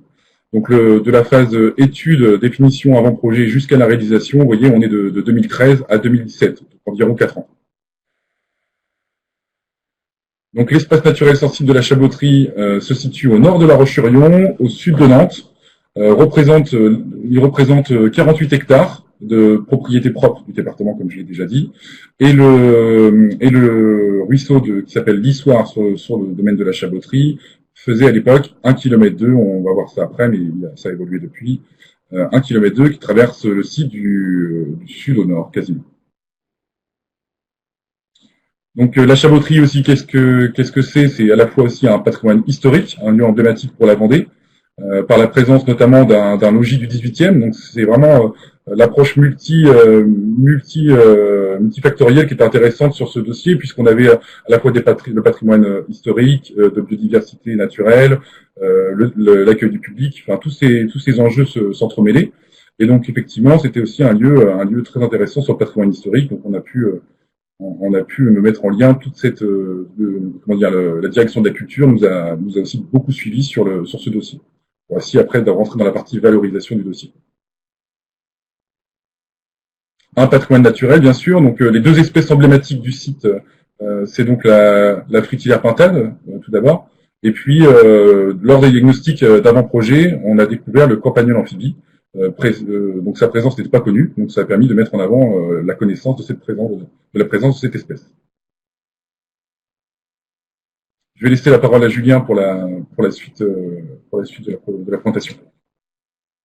Donc de la phase étude, définition, avant-projet jusqu'à la réalisation, vous voyez, on est de 2013 à 2017, donc environ 4 ans. Donc l'espace naturel sensible de la Chaboterie se situe au nord de La Roche-sur-Yon, au sud de Nantes. Il représente 48 hectares de propriété propre du département, comme je l'ai déjà dit, et le ruisseau qui s'appelle l'Issoire sur le domaine de la Chaboterie faisait à l'époque 1,2 km, on va voir ça après, mais ça a évolué depuis, 1,2 km qui traverse le site du sud au nord, quasiment. Donc la Chaboterie aussi, qu'est-ce que c'est? C'est à la fois aussi un patrimoine historique, un lieu emblématique pour la Vendée, par la présence notamment d'un logis du 18e. Donc c'est vraiment l'approche multifactorielle qui est intéressante sur ce dossier, puisqu'on avait à la fois le patrimoine historique, de biodiversité naturelle, l'accueil du public, enfin tous ces enjeux s'entremêlaient. Et donc effectivement, c'était aussi un lieu très intéressant sur le patrimoine historique. Donc on a pu me mettre en lien toute cette la direction de la culture nous a aussi beaucoup suivi sur ce dossier. Voici après de rentrer dans la partie valorisation du dossier. Un patrimoine naturel, bien sûr. Donc les deux espèces emblématiques du site, c'est donc la fruitière pintade, tout d'abord. Et puis lors des diagnostics d'avant-projet, on a découvert le campagnol amphibie. Donc sa présence n'était pas connue, donc ça a permis de mettre en avant la connaissance de la présence de cette espèce. Je vais laisser la parole à Julien pour la suite de la présentation.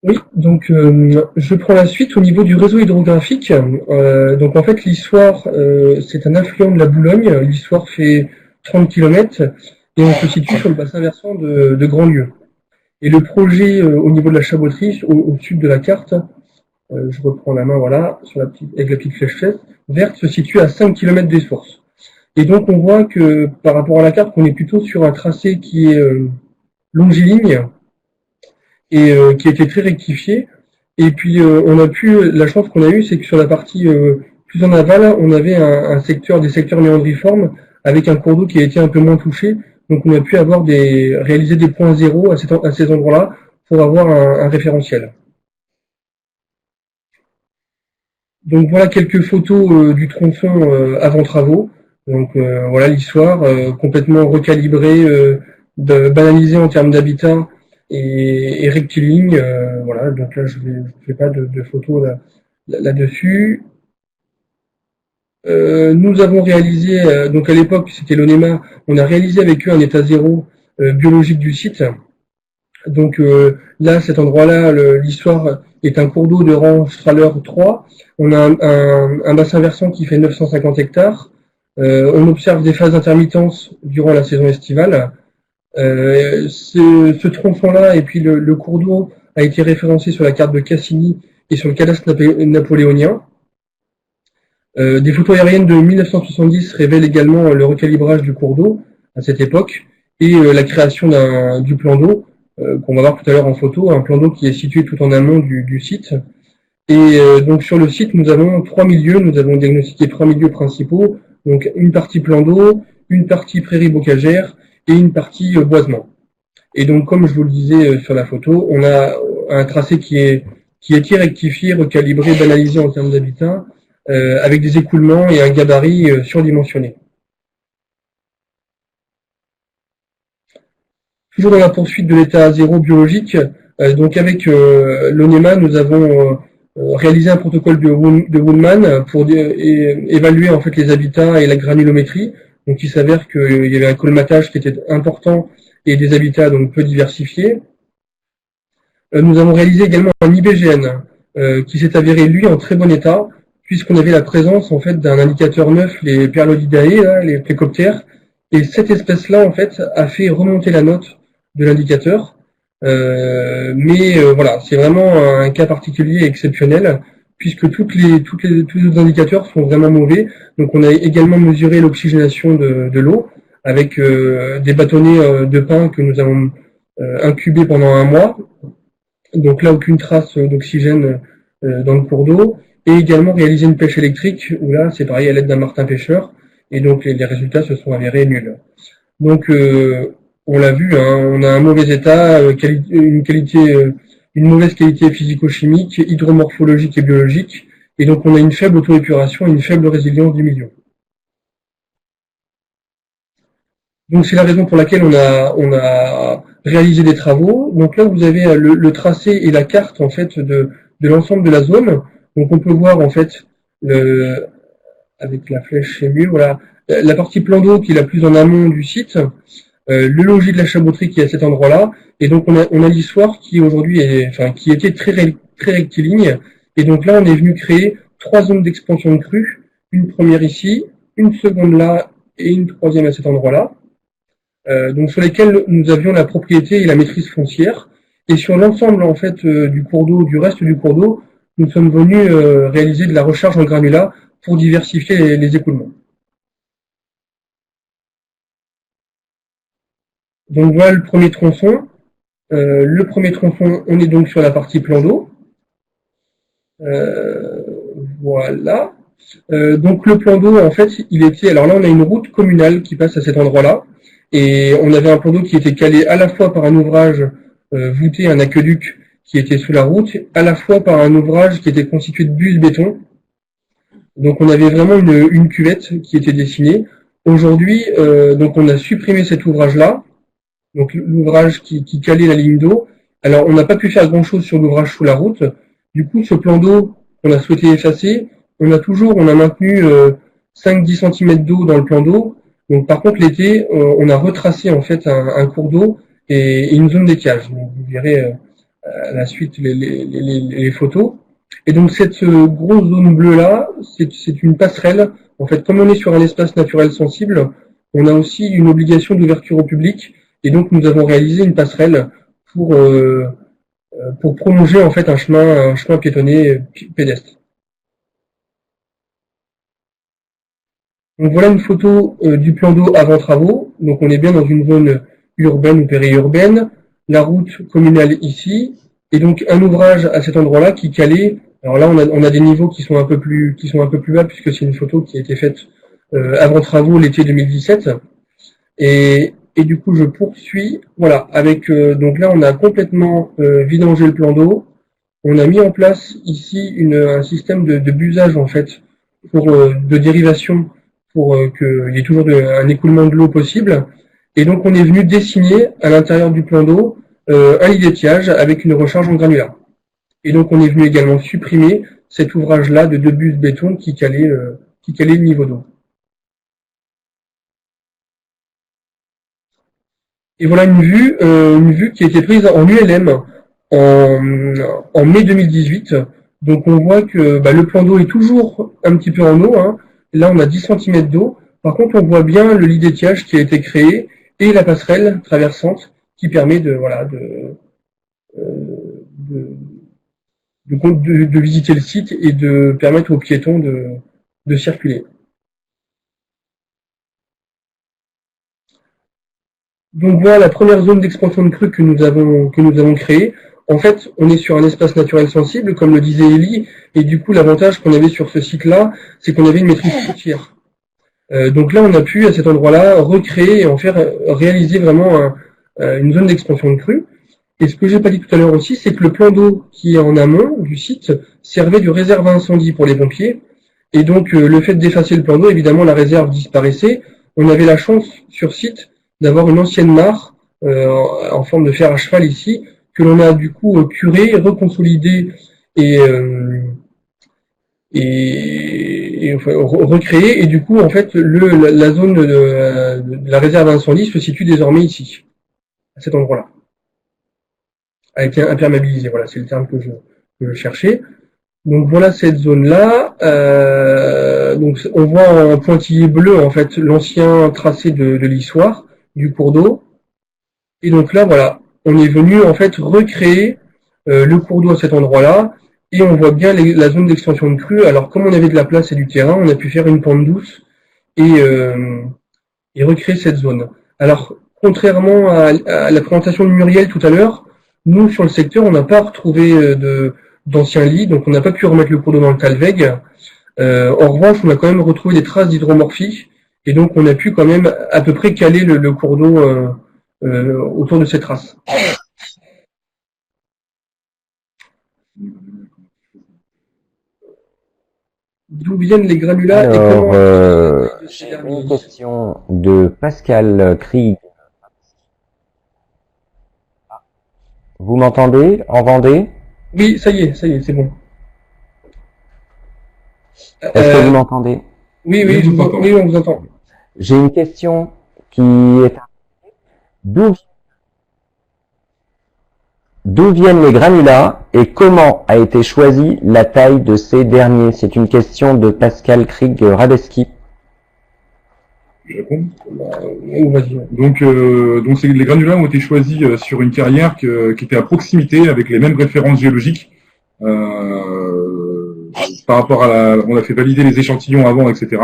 Oui, donc je prends la suite au niveau du réseau hydrographique. Donc en fait, l'Issoire, c'est un affluent de la Boulogne. L'Issoire fait 30 km et on se situe sur le bassin versant de Grandlieu. Et le projet au niveau de la Chaboterie, au sud de la carte, je reprends la main, voilà, sur avec la petite flèche verte, se situe à 5 km des sources. Et donc on voit que par rapport à la carte, qu'on est plutôt sur un tracé qui est longiligne et qui a été très rectifié. Et puis on a pu, la chance qu'on a eue, c'est que sur la partie plus en aval, on avait un secteur, des secteurs méandriformes avec un cours d'eau qui a été un peu moins touché. Donc on a pu avoir réaliser des points zéro à ces endroits-là pour avoir un référentiel. Donc voilà quelques photos du tronçon avant travaux. Donc voilà l'histoire, complètement recalibrée, banalisée en termes d'habitat et rectiligne. Voilà, donc là je fais pas de photos là-dessus. Nous avons réalisé, donc à l'époque c'était l'ONEMA, on a réalisé avec eux un état zéro biologique du site. Donc là, cet endroit-là, l'histoire est un cours d'eau de rang Strahler 3. On a un bassin versant qui fait 950 hectares. On observe des phases d'intermittence durant la saison estivale. Ce tronçon-là et puis le cours d'eau a été référencé sur la carte de Cassini et sur le cadastre napoléonien. Des photos aériennes de 1970 révèlent également le recalibrage du cours d'eau à cette époque et la création du plan d'eau qu'on va voir tout à l'heure en photo, un plan d'eau qui est situé tout en amont du site. Et donc sur le site, nous avons 3 milieux, nous avons diagnostiqué 3 milieux principaux, donc une partie plan d'eau, une partie prairie bocagère et une partie boisement. Et donc comme je vous le disais sur la photo, on a un tracé qui a été rectifié, recalibré, banalisé en termes d'habitat, avec des écoulements et un gabarit surdimensionné. Toujours dans la poursuite de l'état zéro biologique, donc avec l'ONEMA, nous avons réalisé un protocole de Woodman pour évaluer en fait les habitats et la granulométrie. Donc il s'avère qu'il y avait un colmatage qui était important et des habitats donc peu diversifiés. Nous avons réalisé également un IBGN qui s'est avéré lui en très bon état, puisqu'on avait la présence en fait d'un indicateur neuf, les Perlodidae, les plécoptères, et cette espèce-là en fait a fait remonter la note de l'indicateur, mais voilà, c'est vraiment un cas particulier exceptionnel, puisque tous les autres indicateurs sont vraiment mauvais. Donc on a également mesuré l'oxygénation de l'eau avec des bâtonnets de pain que nous avons incubés pendant 1 mois. Donc là, aucune trace d'oxygène dans le cours d'eau. Et également réaliser une pêche électrique, où là, c'est pareil à l'aide d'un martin pêcheur. Et donc les résultats se sont avérés nuls. Donc on l'a vu, hein, on a un mauvais état, une mauvaise qualité physico-chimique, hydromorphologique et biologique, et donc on a une faible auto-épuration et une faible résilience du milieu. Donc c'est la raison pour laquelle on a réalisé des travaux. Donc là vous avez le tracé et la carte en fait de l'ensemble de la zone. Donc on peut voir en fait avec la flèche c'est mieux, voilà, la partie plan d'eau qui est la plus en amont du site. Le logis de la Chaboterie qui est à cet endroit-là, et donc on a l'histoire qui aujourd'hui qui était très rectiligne, et donc là on est venu créer 3 zones d'expansion de crue, une première ici, une seconde là, et une troisième à cet endroit-là, donc sur lesquelles nous avions la propriété et la maîtrise foncière, et sur l'ensemble en fait du cours d'eau, du reste du cours d'eau, nous sommes venus réaliser de la recharge en granulat pour diversifier les écoulements. Donc voilà le premier tronçon. On est donc sur la partie plan d'eau. Voilà. Donc le plan d'eau, en fait, alors là on a une route communale qui passe à cet endroit-là. Et on avait un plan d'eau qui était calé à la fois par un ouvrage voûté, un aqueduc qui était sous la route, à la fois par un ouvrage qui était constitué de bus béton. Donc on avait vraiment une cuvette qui était dessinée. Aujourd'hui, donc on a supprimé cet ouvrage-là. Donc l'ouvrage qui calait la ligne d'eau. Alors on n'a pas pu faire grand-chose sur l'ouvrage sous la route. Du coup, ce plan d'eau qu'on a souhaité effacer, on a maintenu 5-10 cm d'eau dans le plan d'eau. Donc par contre l'été, on a retracé en fait un cours d'eau et une zone d'étiage. Donc vous verrez à la suite les photos. Et donc cette grosse zone bleue là, c'est une passerelle. En fait, comme on est sur un espace naturel sensible, on a aussi une obligation d'ouverture au public, et donc nous avons réalisé une passerelle pour prolonger en fait un chemin piétonnier pédestre. Donc voilà une photo du plan d'eau avant travaux. Donc on est bien dans une zone urbaine ou périurbaine. La route communale ici, et donc un ouvrage à cet endroit-là qui calait. Alors là on a des niveaux qui sont un peu plus bas, puisque c'est une photo qui a été faite avant travaux l'été 2017. Et du coup je poursuis. Voilà, avec donc là on a complètement vidangé le plan d'eau. On a mis en place ici un système de busage en fait de dérivation pour qu'il y ait toujours un écoulement de l'eau possible. Et donc on est venu dessiner à l'intérieur du plan d'eau un lit d'étiage avec une recharge en granulat. Et donc on est venu également supprimer cet ouvrage-là de 2 bus béton qui calait le niveau d'eau. Et voilà une vue qui a été prise en ULM en mai 2018. Donc on voit que le plan d'eau est toujours un petit peu en eau, hein. Là on a 10 cm d'eau. Par contre on voit bien le lit d'étiage qui a été créé et la passerelle traversante qui permet de visiter le site et de permettre aux piétons de circuler. Donc voilà la première zone d'expansion de crue que nous avons créée. En fait, on est sur un espace naturel sensible, comme le disait Élie, et du coup l'avantage qu'on avait sur ce site-là, c'est qu'on avait une maîtrise côtière. Donc là, on a pu à cet endroit-là recréer et en faire réaliser vraiment une zone d'expansion de crue. Et ce que j'ai pas dit tout à l'heure aussi, c'est que le plan d'eau qui est en amont du site servait de réserve à incendie pour les pompiers. Et donc le fait d'effacer le plan d'eau, évidemment, la réserve disparaissait. On avait la chance sur site d'avoir une ancienne mare en forme de fer à cheval ici, que l'on a du coup curé, reconsolidé et enfin, recréé. Et du coup, en fait, la zone de la réserve à incendie se situe désormais ici, à cet endroit-là. A été imperméabilisé, voilà, c'est le terme que je cherchais. Donc voilà cette zone-là. Donc on voit en pointillé bleu en fait l'ancien tracé de l'histoire du cours d'eau. Et donc là voilà, on est venu en fait recréer le cours d'eau à cet endroit-là, et on voit bien la zone d'extension de crue. Alors comme on avait de la place et du terrain, on a pu faire une pente douce et recréer cette zone. Alors contrairement à la présentation de Muriel tout à l'heure, nous sur le secteur on n'a pas retrouvé d'anciens lits, donc on n'a pas pu remettre le cours d'eau dans le Talweg. En revanche, on a quand même retrouvé des traces d'hydromorphie, et donc on a pu quand même à peu près caler le cours d'eau autour de ces traces. D'où viennent les granulats? Alors, j'ai une question de Pascal Krieg. Vous m'entendez en Vendée? Oui, ça y est, c'est bon. Est-ce que vous m'entendez? Oui, on vous entend. J'ai une question qui est d'où viennent les granulats et comment a été choisie la taille de ces derniers? C'est une question de Pascal Krieg Radeski. Je réponds. Vas-y. Donc les granulats ont été choisis sur une carrière qui était à proximité avec les mêmes références géologiques. Par rapport on a fait valider les échantillons avant, etc.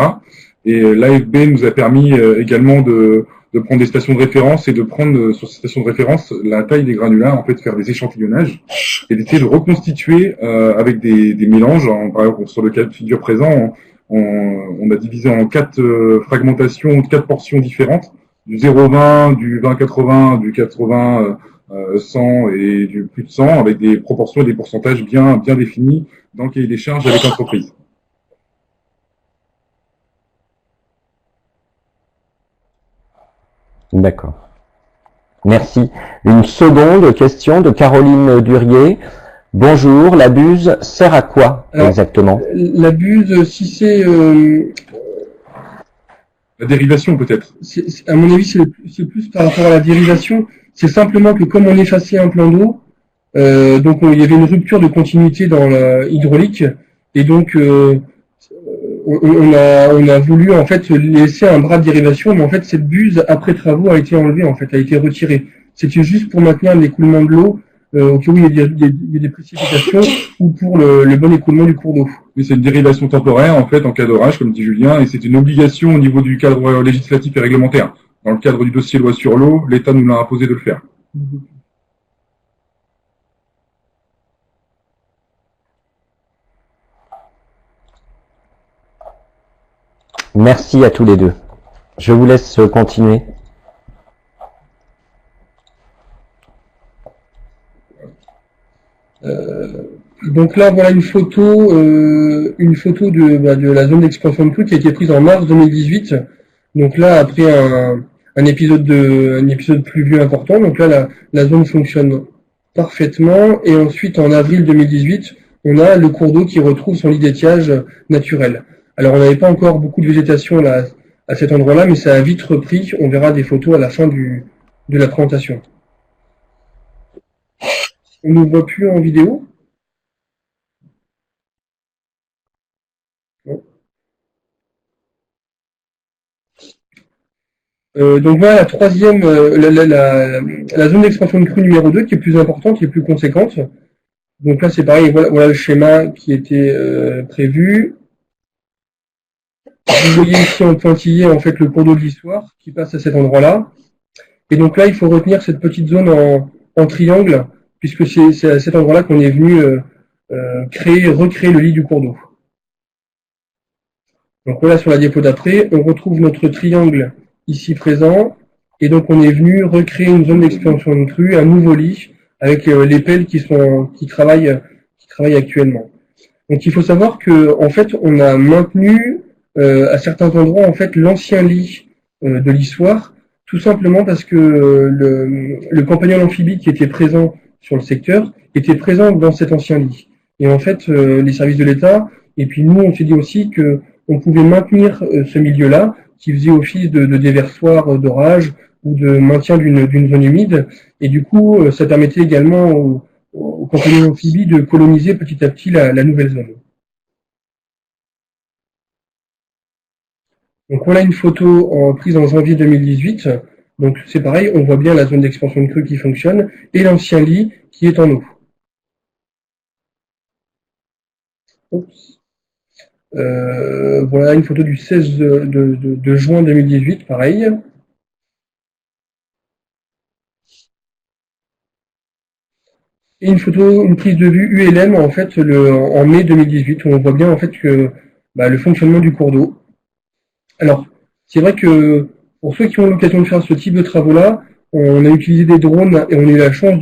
Et l'AFB nous a permis également de prendre des stations de référence et de prendre sur ces stations de référence la taille des granulats, en fait faire des échantillonnages et d'essayer de reconstituer avec des mélanges. Par exemple, sur le cas de figure présent, on a divisé en 4 fragmentations, 4 portions différentes, du 0,20, du 20-80, du 80 100 et du plus de 100, avec des proportions et des pourcentages bien définis dans le cahier des charges avec l'entreprise. D'accord. Merci. Une seconde question de Caroline Durier. Bonjour, la buse sert à quoi exactement? La buse, si c'est... La dérivation peut-être. À mon avis, c'est plus par rapport à la dérivation. C'est simplement que comme on effaçait un plan d'eau, Donc il y avait une rupture de continuité dans la hydraulique et donc on a voulu en fait laisser un bras de dérivation, mais en fait cette buse après travaux a été enlevée, en fait, a été retirée. C'était juste pour maintenir l'écoulement de l'eau au cas où il y a des précipitations ou pour le bon écoulement du cours d'eau. Mais c'est une dérivation temporaire, en fait, en cas d'orage, comme dit Julien, et c'est une obligation au niveau du cadre législatif et réglementaire. Dans le cadre du dossier loi sur l'eau, l'État nous l'a imposé de le faire. Merci à tous les deux. Je vous laisse continuer. Donc là, voilà une photo de la zone d'expansion de crue qui a été prise en mars 2018. Donc là, après un épisode pluvieux important, donc là la zone fonctionne parfaitement. Et ensuite, en avril 2018, on a le cours d'eau qui retrouve son lit d'étiage naturel. Alors on n'avait pas encore beaucoup de végétation là à cet endroit-là, mais ça a vite repris. On verra des photos à la fin de la présentation. On ne voit plus en vidéo. Donc voilà la troisième, la zone d'expansion de crue numéro 2 qui est plus importante, qui est plus conséquente. Donc là c'est pareil, voilà le schéma qui était prévu. Vous voyez ici en pointillé en fait le cours d'eau de l'Issoire qui passe à cet endroit-là. Et donc là il faut retenir cette petite zone en triangle, puisque c'est à cet endroit-là qu'on est venu recréer le lit du cours d'eau. Donc voilà sur la diapo d'après, on retrouve notre triangle ici présent, et donc on est venu recréer une zone d'expansion de crue, un nouveau lit, avec les pelles qui travaillent actuellement. Donc il faut savoir que en fait on a maintenu à certains endroits en fait l'ancien lit de l'Issoire, tout simplement parce que le compagnon amphibie qui était présent sur le secteur était présent dans cet ancien lit. Et en fait les services de l'État, et puis nous on s'est dit aussi que on pouvait maintenir ce milieu-là, qui faisait office de déversoir d'orage ou de maintien d'une zone humide. Et du coup, ça permettait également aux compagnons amphibies de coloniser petit à petit la nouvelle zone. Donc voilà une photo prise en janvier 2018. Donc c'est pareil, on voit bien la zone d'expansion de crue qui fonctionne et l'ancien lit qui est en eau. Oups. Voilà une photo du 16 de juin 2018, pareil. Et une prise de vue ULM en fait en mai 2018 où on voit bien en fait que le fonctionnement du cours d'eau. Alors c'est vrai que pour ceux qui ont l'occasion de faire ce type de travaux-là, on a utilisé des drones et on a eu la chance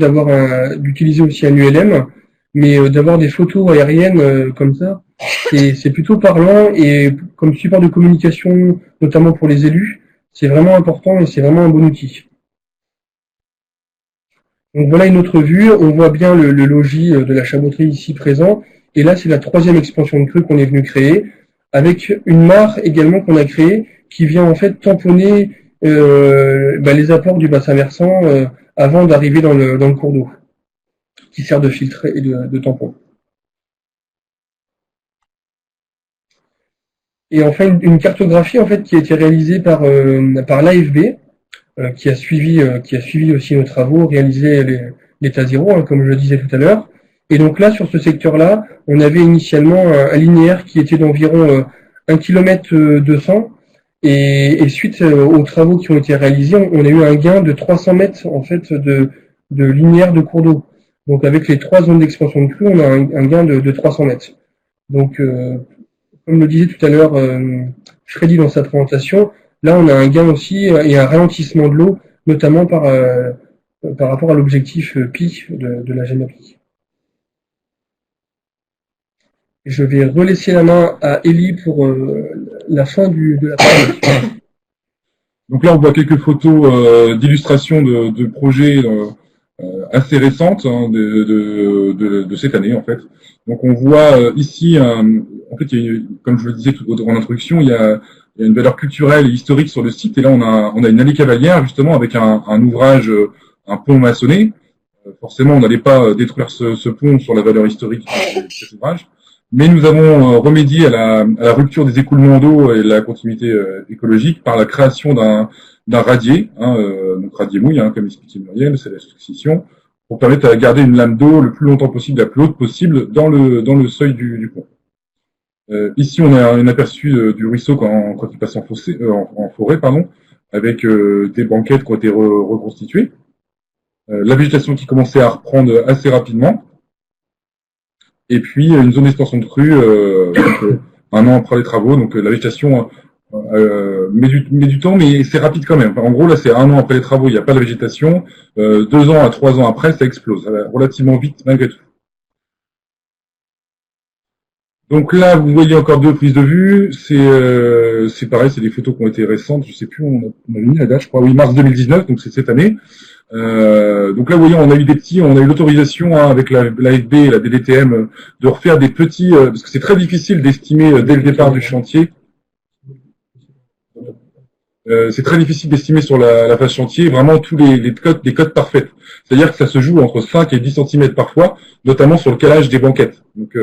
d'utiliser aussi un ULM, mais d'avoir des photos aériennes comme ça, c'est plutôt parlant, et comme support de communication, notamment pour les élus, c'est vraiment important et c'est vraiment un bon outil. Donc voilà une autre vue, on voit bien le logis de la chaboterie ici présent, et là c'est la troisième expansion de crue qu'on est venu créer, avec une mare également qu'on a créée, qui vient en fait tamponner les apports du bassin versant avant d'arriver dans le cours d'eau, qui sert de filtre et de tampon. Et enfin une cartographie en fait qui a été réalisée par l'AFB, qui a suivi aussi nos travaux, réalisé l'état zéro, comme je le disais tout à l'heure. Et donc là, sur ce secteur-là, on avait initialement un linéaire qui était d'environ 1 km 200, et suite aux travaux qui ont été réalisés, on a eu un gain de 300 mètres en fait de linéaire de cours d'eau. Donc avec les 3 zones d'expansion de crue, on a un gain de 300 mètres. Donc comme le disait tout à l'heure Freddy dans sa présentation, là on a un gain aussi et un ralentissement de l'eau, notamment par rapport à l'objectif Pi de la GEMAPI. Je vais relaisser la main à Élie pour la fin de la présentation. Donc là on voit quelques photos d'illustrations de projets assez récentes de cette année en fait. Donc on voit ici, en fait, comme je le disais tout en introduction, il y a une valeur culturelle et historique sur le site. Et là on a une allée cavalière justement avec un ouvrage, un pont maçonné Forcément, on n'allait pas détruire ce pont sur la valeur historique de cet ouvrage. Mais nous avons remédié à la rupture des écoulements d'eau et la continuité écologique par la création d'un radier, donc radier mouille, comme expliquait Muriel, c'est la succession, pour permettre à garder une lame d'eau le plus longtemps possible, la plus haute possible, dans le seuil du pont. Ici, on a un aperçu du ruisseau quand il passe en forêt, avec des banquettes qui ont été reconstituées. La végétation qui commençait à reprendre assez rapidement. Et puis une zone d'extension de crue, un an après les travaux. Donc la végétation met du temps, mais c'est rapide quand même. Enfin, en gros, là, c'est un an après les travaux, il n'y a pas de végétation. 2 ans à 3 ans après, ça explose relativement vite malgré tout. Donc là, vous voyez encore 2 prises de vue. C'est pareil, c'est des photos qui ont été récentes. Je sais plus, on a mis la date, je crois. Oui, mars 2019, donc c'est cette année. Donc là, vous voyez, on a eu l'autorisation avec l'AFB et la DDTM de refaire des petits, parce que c'est très difficile d'estimer dès le départ du chantier. C'est très difficile d'estimer sur la phase chantier vraiment tous les cotes parfaites. C'est-à-dire que ça se joue entre 5 et 10 cm parfois, notamment sur le calage des banquettes. Donc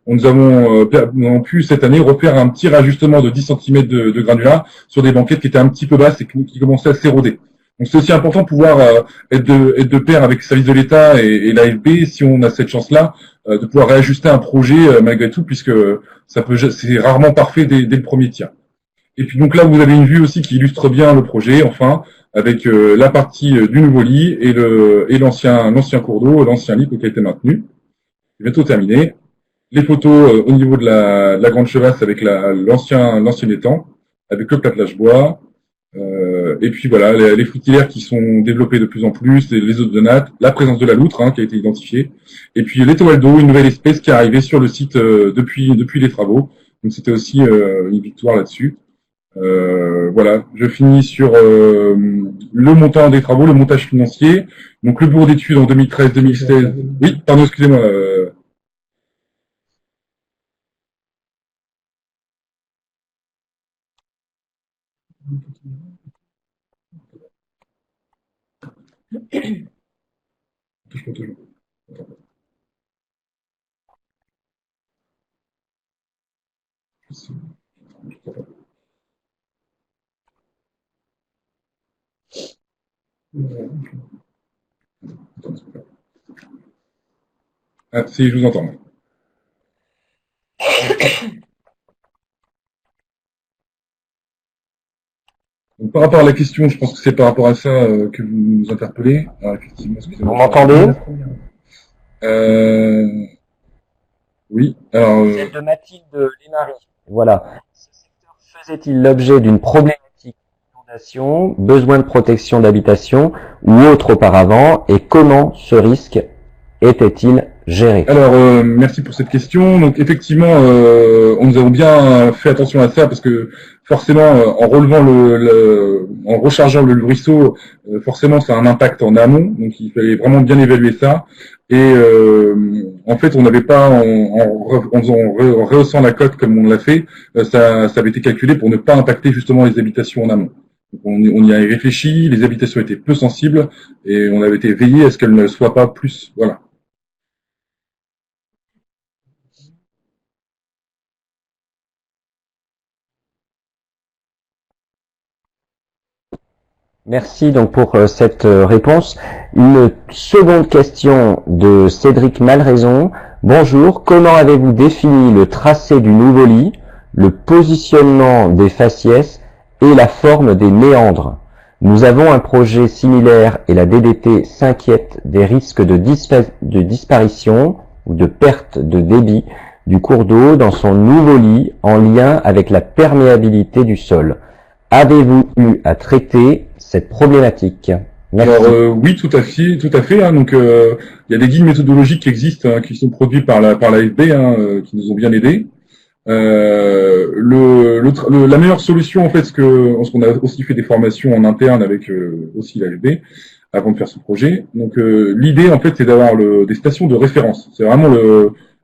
nous avons pu cette année refaire un petit réajustement de 10 cm de granulat sur des banquettes qui étaient un petit peu basses et qui commençaient à s'éroder. Donc c'est aussi important de pouvoir être de pair avec le service de l'État et l'AFB si on a cette chance-là de pouvoir réajuster un projet malgré tout, puisque c'est rarement parfait dès le premier tir. Et puis donc là vous avez une vue aussi qui illustre bien le projet, enfin, avec la partie du nouveau lit et l'ancien cours d'eau, l'ancien lit qui a été maintenu. C'est bientôt terminé. Les photos au niveau de la grande chevasse avec l'ancien étang, avec le platelage bois. Et puis voilà, les fruitières qui sont développées de plus en plus, les eaux de natte, la présence de la loutre qui a été identifiée, et puis l'étoile d'eau, une nouvelle espèce qui est arrivée sur le site depuis les travaux. Donc c'était aussi une victoire là-dessus. Voilà, je finis sur le montant des travaux, le montage financier. Donc le bureau d'études en 2013-2016. Oui, pardon, excusez-moi. Ah, si, je vous entends. Donc, par rapport à la question, je pense que c'est par rapport à ça que vous nous interpellez. Ah, effectivement, excusez-moi. Vous m'entendez? Oui. Alors. Celle de Mathilde Lénary. Voilà. Ce secteur faisait-il l'objet d'une problématique d'inondation, besoin de protection d'habitation ou autre auparavant, et comment ce risque était-il géré? Alors, merci pour cette question. Donc, effectivement, nous avons bien fait attention à ça parce que forcément, en relevant en rechargeant le ruisseau, forcément, ça a un impact en amont. Donc, il fallait vraiment bien évaluer ça. Et en fait, on n'avait pas, en rehaussant la cote comme on l'a fait, ça avait été calculé pour ne pas impacter justement les habitations en amont. Donc, on y a réfléchi. Les habitations étaient peu sensibles et on avait été veillé à ce qu'elles ne soient pas plus. Voilà. Merci donc pour cette réponse. Une seconde question de Cédric Malraison. Bonjour, comment avez-vous défini le tracé du nouveau lit, le positionnement des faciès et la forme des méandres? Nous avons un projet similaire et la DDT s'inquiète des risques de disparition ou de perte de débit du cours d'eau dans son nouveau lit en lien avec la perméabilité du sol. Avez-vous eu à traiter cette problématique? Merci. Alors oui, tout à fait. Donc il y a des guides méthodologiques qui existent, qui sont produits par l'AFB, qui nous ont bien aidés. La meilleure solution, en fait, parce qu'on a aussi fait des formations en interne avec aussi l'AFB avant de faire ce projet. Donc l'idée, en fait, c'est d'avoir des stations de référence. C'est vraiment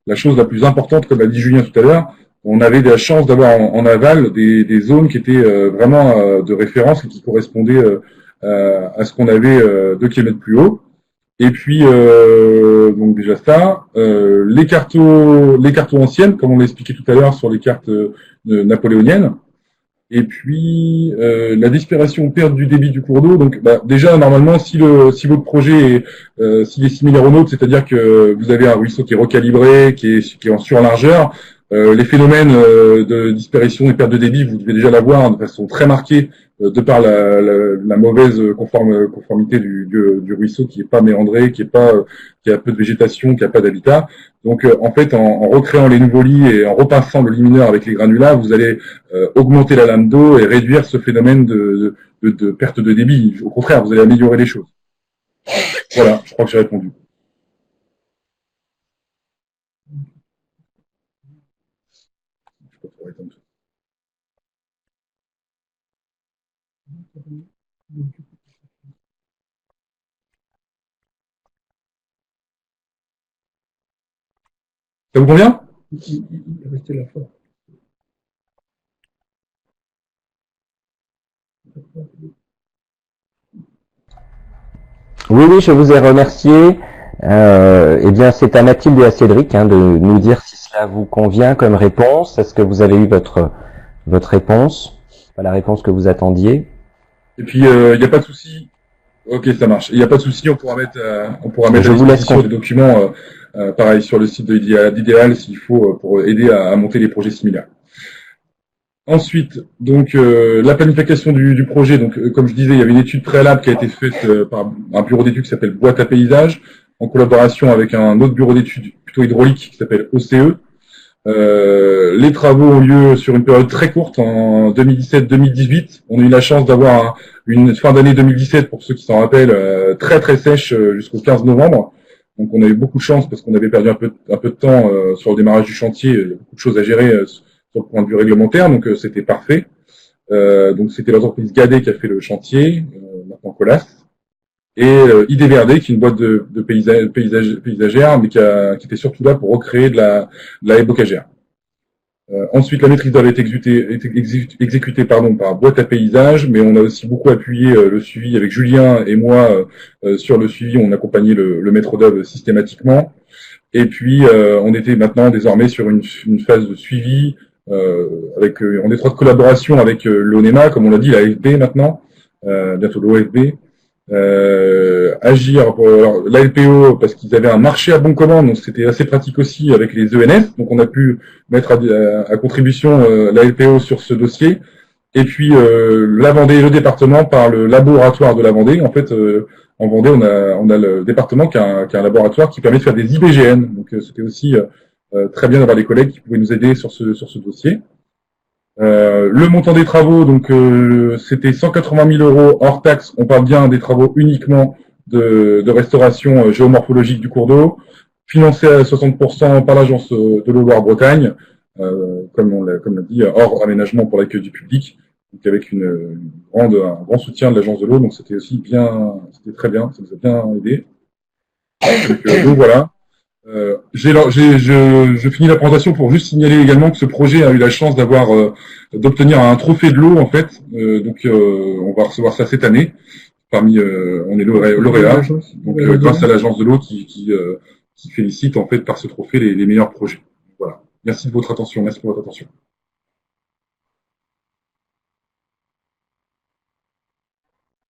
la chose la plus importante, comme l'a dit Julien tout à l'heure. On avait la chance d'avoir en aval des zones qui étaient vraiment de référence et qui correspondaient à ce qu'on avait 2 km plus haut. Et puis donc déjà ça, les cartes anciennes, comme on l'a expliqué tout à l'heure sur les cartes napoléoniennes. Et puis la disparition perte du débit du cours d'eau. Donc déjà normalement si votre projet est s'il est similaire au nôtre, c'est-à-dire que vous avez un ruisseau qui est recalibré, qui est en surlargeur, les phénomènes de disparition et perte de débit, vous devez déjà l'avoir de façon très marquée de par la mauvaise conformité du ruisseau qui est pas méandré, qui a peu de végétation, qui a pas d'habitat. Donc en fait, en recréant les nouveaux lits et en repassant le lit mineur avec les granulats, vous allez augmenter la lame d'eau et réduire ce phénomène de perte de débit. Au contraire, vous allez améliorer les choses. Voilà, je crois que j'ai répondu. Ça vous convient? Il restait la fin. Oui, je vous ai remercié. Eh bien, c'est à Mathilde et à Cédric de nous dire si cela vous convient comme réponse. Est-ce que vous avez eu votre réponse, pas la réponse que vous attendiez? Et puis, il n'y a pas de souci. Ok, ça marche. Il n'y a pas de souci, on pourra mettre à disposition des documents, pareil, sur le site d'Idéal s'il faut, pour aider à monter les projets similaires. Ensuite, donc la planification du projet. Donc, comme je disais, il y avait une étude préalable qui a été faite par un bureau d'études qui s'appelle Boîte à Paysage, en collaboration avec un autre bureau d'études plutôt hydraulique qui s'appelle OCE. Les travaux ont lieu sur une période très courte, en 2017-2018. On a eu la chance d'avoir une fin d'année 2017, pour ceux qui s'en rappellent, très très sèche jusqu'au 15 novembre. Donc on a eu beaucoup de chance parce qu'on avait perdu un peu de temps sur le démarrage du chantier. Il y a beaucoup de choses à gérer sur le point de vue réglementaire, donc c'était parfait. Donc c'était l'entreprise Gadet qui a fait le chantier, maintenant Colas. Et IDVRD, qui est une boîte de paysagère, mais qui était surtout là pour recréer de la haie bocagère. Ensuite, la maîtrise d'œuvre est exécutée par Boîte à Paysage, mais on a aussi beaucoup appuyé le suivi avec Julien et moi sur le suivi. On accompagnait le maître d'œuvre systématiquement. Et puis, on était maintenant désormais sur une phase de suivi en étroite collaboration avec l'ONEMA, comme on l'a dit, la l'AFB maintenant, bientôt l'OFB. Agir pour la LPO parce qu'ils avaient un marché à bon commande, donc c'était assez pratique aussi avec les ENS, donc on a pu mettre à contribution la LPO sur ce dossier. Et puis la Vendée, le département par le laboratoire de la Vendée. En fait, en Vendée, on a le département qui a un laboratoire qui permet de faire des IBGN, donc c'était aussi très bien d'avoir des collègues qui pouvaient nous aider sur ce dossier. Le montant des travaux, donc c'était 180 000 € hors taxe. On parle bien des travaux uniquement de restauration géomorphologique du cours d'eau, financé à 60% par l'agence de l'eau Loire-Bretagne, comme l'a dit, hors aménagement pour l'accueil du public, donc avec un grand soutien de l'agence de l'eau. Donc c'était c'était très bien, ça nous a bien aidé. Donc voilà. Je finis la présentation pour juste signaler également que ce projet a eu la chance d'obtenir un trophée de l'eau en fait. Donc on va recevoir ça cette année. On est lauréat. Donc grâce à l'agence de l'eau qui félicite en fait par ce trophée les meilleurs projets. Voilà. Merci de votre attention. Merci pour votre attention.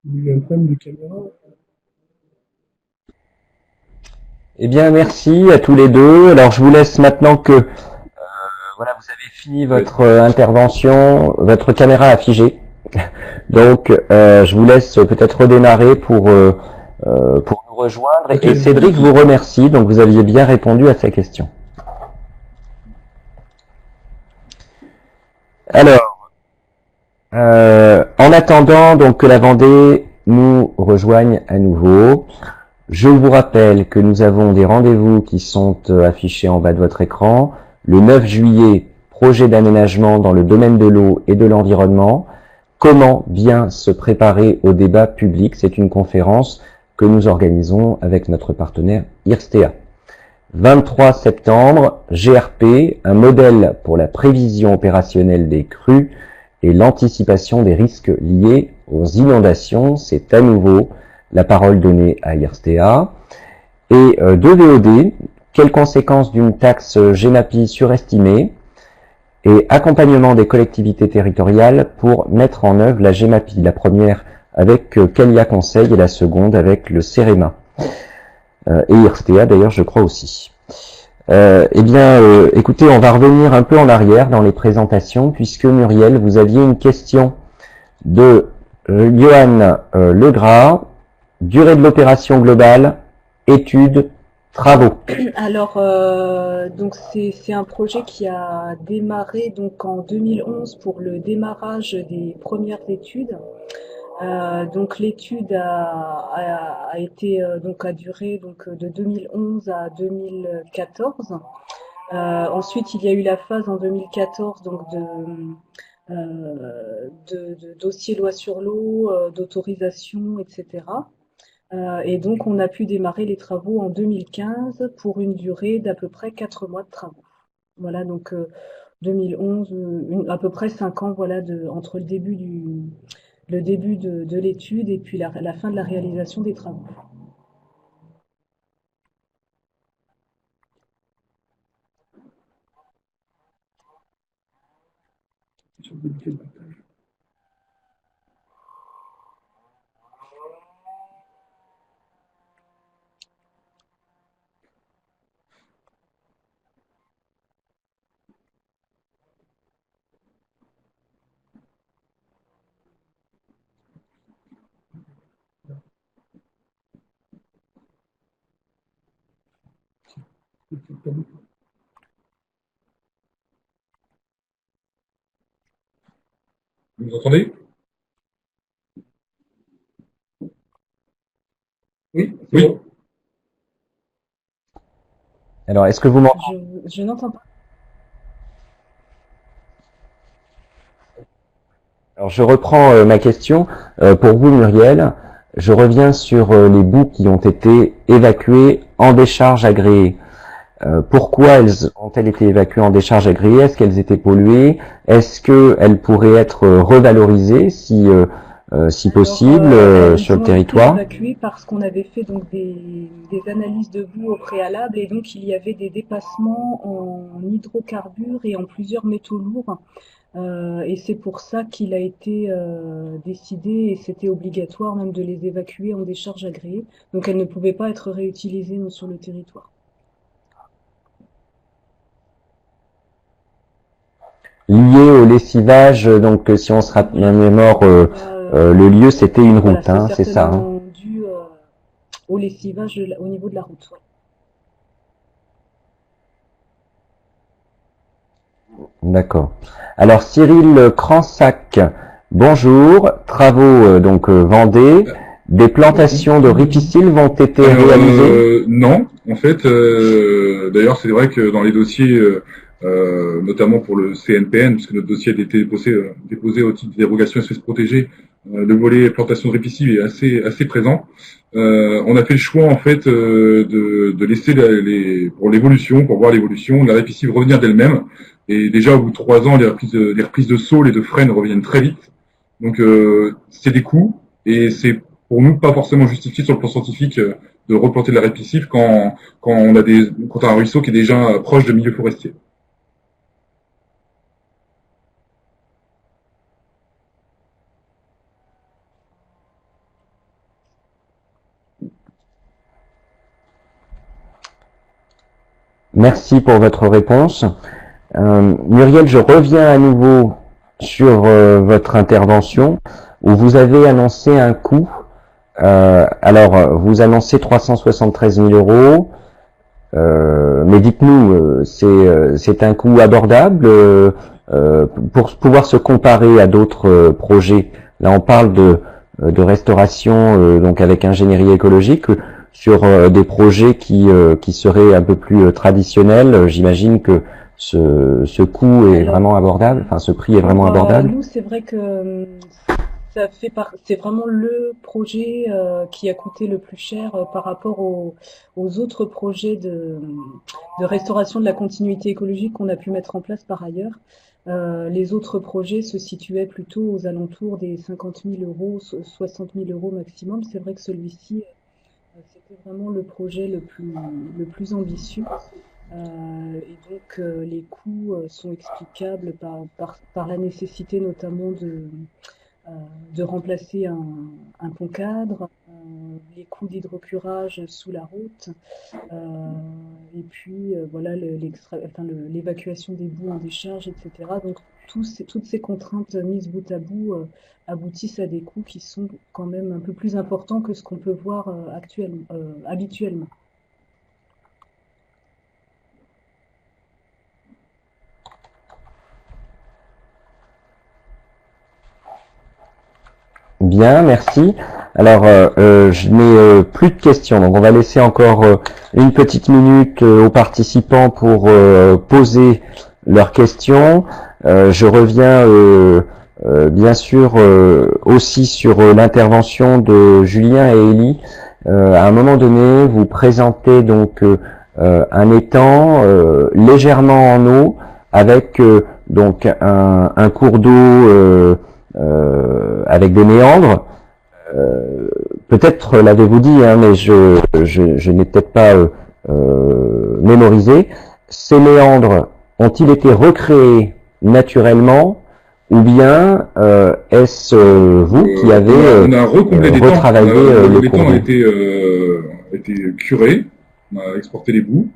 Il y a un problème de caméra. Eh bien, merci à tous les deux. Alors, je vous laisse maintenant que voilà, vous avez fini votre intervention, votre caméra a figé. Donc, je vous laisse peut-être redémarrer pour nous rejoindre. Et Cédric vous remercie. Donc, vous aviez bien répondu à sa question. Alors, en attendant donc que la Vendée nous rejoigne à nouveau, je vous rappelle que nous avons des rendez-vous qui sont affichés en bas de votre écran. Le 9 juillet, projet d'aménagement dans le domaine de l'eau et de l'environnement. Comment bien se préparer au débat public? C'est une conférence que nous organisons avec notre partenaire IRSTEA. 23 septembre, GRP, un modèle pour la prévision opérationnelle des crues et l'anticipation des risques liés aux inondations. C'est à nouveau la parole donnée à IRSTEA. Et 2 VOD, quelles conséquences d'une taxe GEMAPI surestimée et accompagnement des collectivités territoriales pour mettre en œuvre la GEMAPI, la première avec Calia Conseil et la seconde avec le CEREMA. Et IRSTEA d'ailleurs, je crois aussi. Écoutez, on va revenir un peu en arrière dans les présentations, puisque Muriel, vous aviez une question de Johan Legras, durée de l'opération globale, études, travaux. Alors, donc c'est un projet qui a démarré donc en 2011 pour le démarrage des premières études. Donc l'étude a été donc a duré donc de 2011 à 2014. Ensuite, il y a eu la phase en 2014 donc de dossier loi sur l'eau, d'autorisation, etc. Et donc on a pu démarrer les travaux en 2015 pour une durée d'à peu près 4 mois de travaux. Voilà, donc 2011, à peu près 5 ans, voilà, entre le début de l'étude et puis la fin de la réalisation des travaux. Vous m'entendez? Oui. Oui. Alors, est-ce que vous m'entendez? Je n'entends pas. Alors, je reprends ma question. Pour vous, Muriel, je reviens sur les boues qui ont été évacuées en décharge agréée. Pourquoi ont-elles été évacuées en décharge agréée? Est-ce qu'elles étaient polluées? Est-ce qu'elles pourraient être revalorisées si possible sur le territoire? Elles ont été évacuées parce qu'on avait fait donc des analyses de boue au préalable et donc il y avait des dépassements en hydrocarbures et en plusieurs métaux lourds. Et c'est pour ça qu'il a été décidé, et c'était obligatoire même de les évacuer en décharge agréée. Donc elles ne pouvaient pas être réutilisées sur le territoire. Lié au lessivage, donc si on se remémore le lieu, c'était une route, Voilà, c'est ça. certainement dû au lessivage au niveau de la route. Ouais. D'accord. Alors Cyril Cransac, bonjour. Travaux donc Vendée. Des plantations de ripisylves vont être réalisées? Non, en fait, d'ailleurs c'est vrai que dans les dossiers, notamment pour le CNPN, puisque notre dossier a été déposé au titre de dérogation espèces protégées, le volet plantation de ripisylves est assez présent. On a fait le choix en fait de laisser pour l'évolution, pour voir l'évolution, la ripisylve revenir d'elle-même. Et déjà au bout de 3 ans, les reprises de saules et de frênes reviennent très vite. Donc c'est des coûts et c'est pour nous pas forcément justifié sur le plan scientifique de replanter de la ripisylve quand on a un ruisseau qui est déjà proche de milieux forestiers. Merci pour votre réponse. Muriel, je reviens à nouveau sur votre intervention où vous avez annoncé un coût. Alors, vous annoncez 373 000 €, mais dites-nous, c'est un coût abordable pour pouvoir se comparer à d'autres projets. Là, on parle de restauration, donc avec ingénierie écologique, sur des projets qui seraient un peu plus traditionnels. J'imagine que ce coût est vraiment abordable, enfin ce prix est vraiment abordable. Nous, c'est vrai que c'est vraiment le projet qui a coûté le plus cher par rapport aux autres projets de restauration de la continuité écologique qu'on a pu mettre en place par ailleurs. Les autres projets se situaient plutôt aux alentours des 50 000 euros, 60 000 euros maximum. C'est vrai que celui-ci, c'était vraiment le projet le plus ambitieux. Et donc les coûts sont explicables par la nécessité notamment de remplacer un pont cadre, les coûts d'hydrocurage sous la route, et puis voilà l'évacuation des boues en décharge, etc. Donc toutes ces contraintes mises bout à bout aboutissent à des coûts qui sont quand même un peu plus importants que ce qu'on peut voir habituellement. Bien, merci. Alors, je n'ai plus de questions, donc on va laisser encore une petite minute aux participants pour poser leurs questions. Je reviens bien sûr aussi sur l'intervention de Julien et Élie. À un moment donné, vous présentez donc un étang légèrement en eau avec donc un cours d'eau avec des méandres. Peut-être l'avez-vous dit, hein, mais je n'ai peut-être pas mémorisé. Ces méandres ont-ils été recréés naturellement ou bien est-ce vous qui avez on a recomblé retravaillé les cours d'eau? A été curé, on a exporté les boues,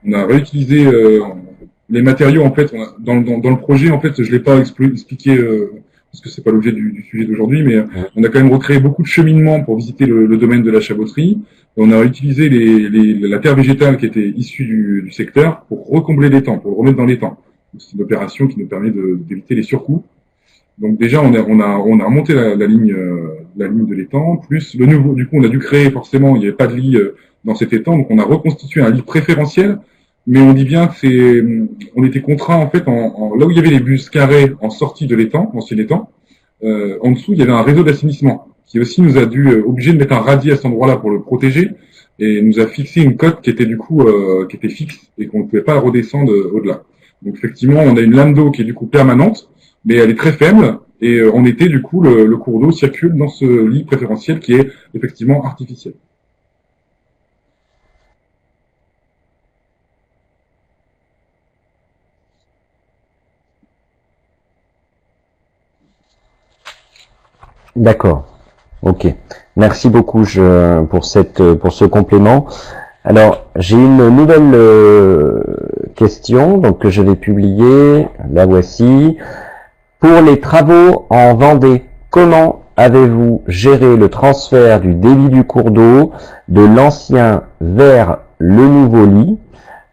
on a réutilisé les matériaux. En fait, dans le projet, en fait, je l'ai pas expliqué parce que c'est pas l'objet du sujet d'aujourd'hui, mais on a quand même recréé beaucoup de cheminements pour visiter le domaine de la chaboterie. Et on a utilisé la terre végétale qui était issue du secteur pour recombler l'étang, pour le remettre dans l'étang. C'est une opération qui nous permet d'éviter les surcoûts. Donc déjà, on a remonté la ligne de l'étang, plus le nouveau. Du coup, on a dû créer forcément, il n'y avait pas de lit dans cet étang, donc on a reconstitué un lit préférentiel. Mais on dit bien que on était contraint en fait, là où il y avait les bus carrés en sortie de l'étang, l'ancien étang, en dessous il y avait un réseau d'assainissement qui aussi nous a dû obligé de mettre un radier à cet endroit-là pour le protéger et nous a fixé une cote qui était du coup qui était fixe et qu'on ne pouvait pas redescendre au-delà. Donc effectivement, on a une lame d'eau qui est du coup permanente, mais elle est très faible et en été du coup le cours d'eau circule dans ce lit préférentiel qui est effectivement artificiel. D'accord. Ok. Merci beaucoup pour ce complément. Alors, j'ai une nouvelle question donc que je vais publier. La voici. Pour les travaux en Vendée, comment avez-vous géré le transfert du débit du cours d'eau de l'ancien vers le nouveau lit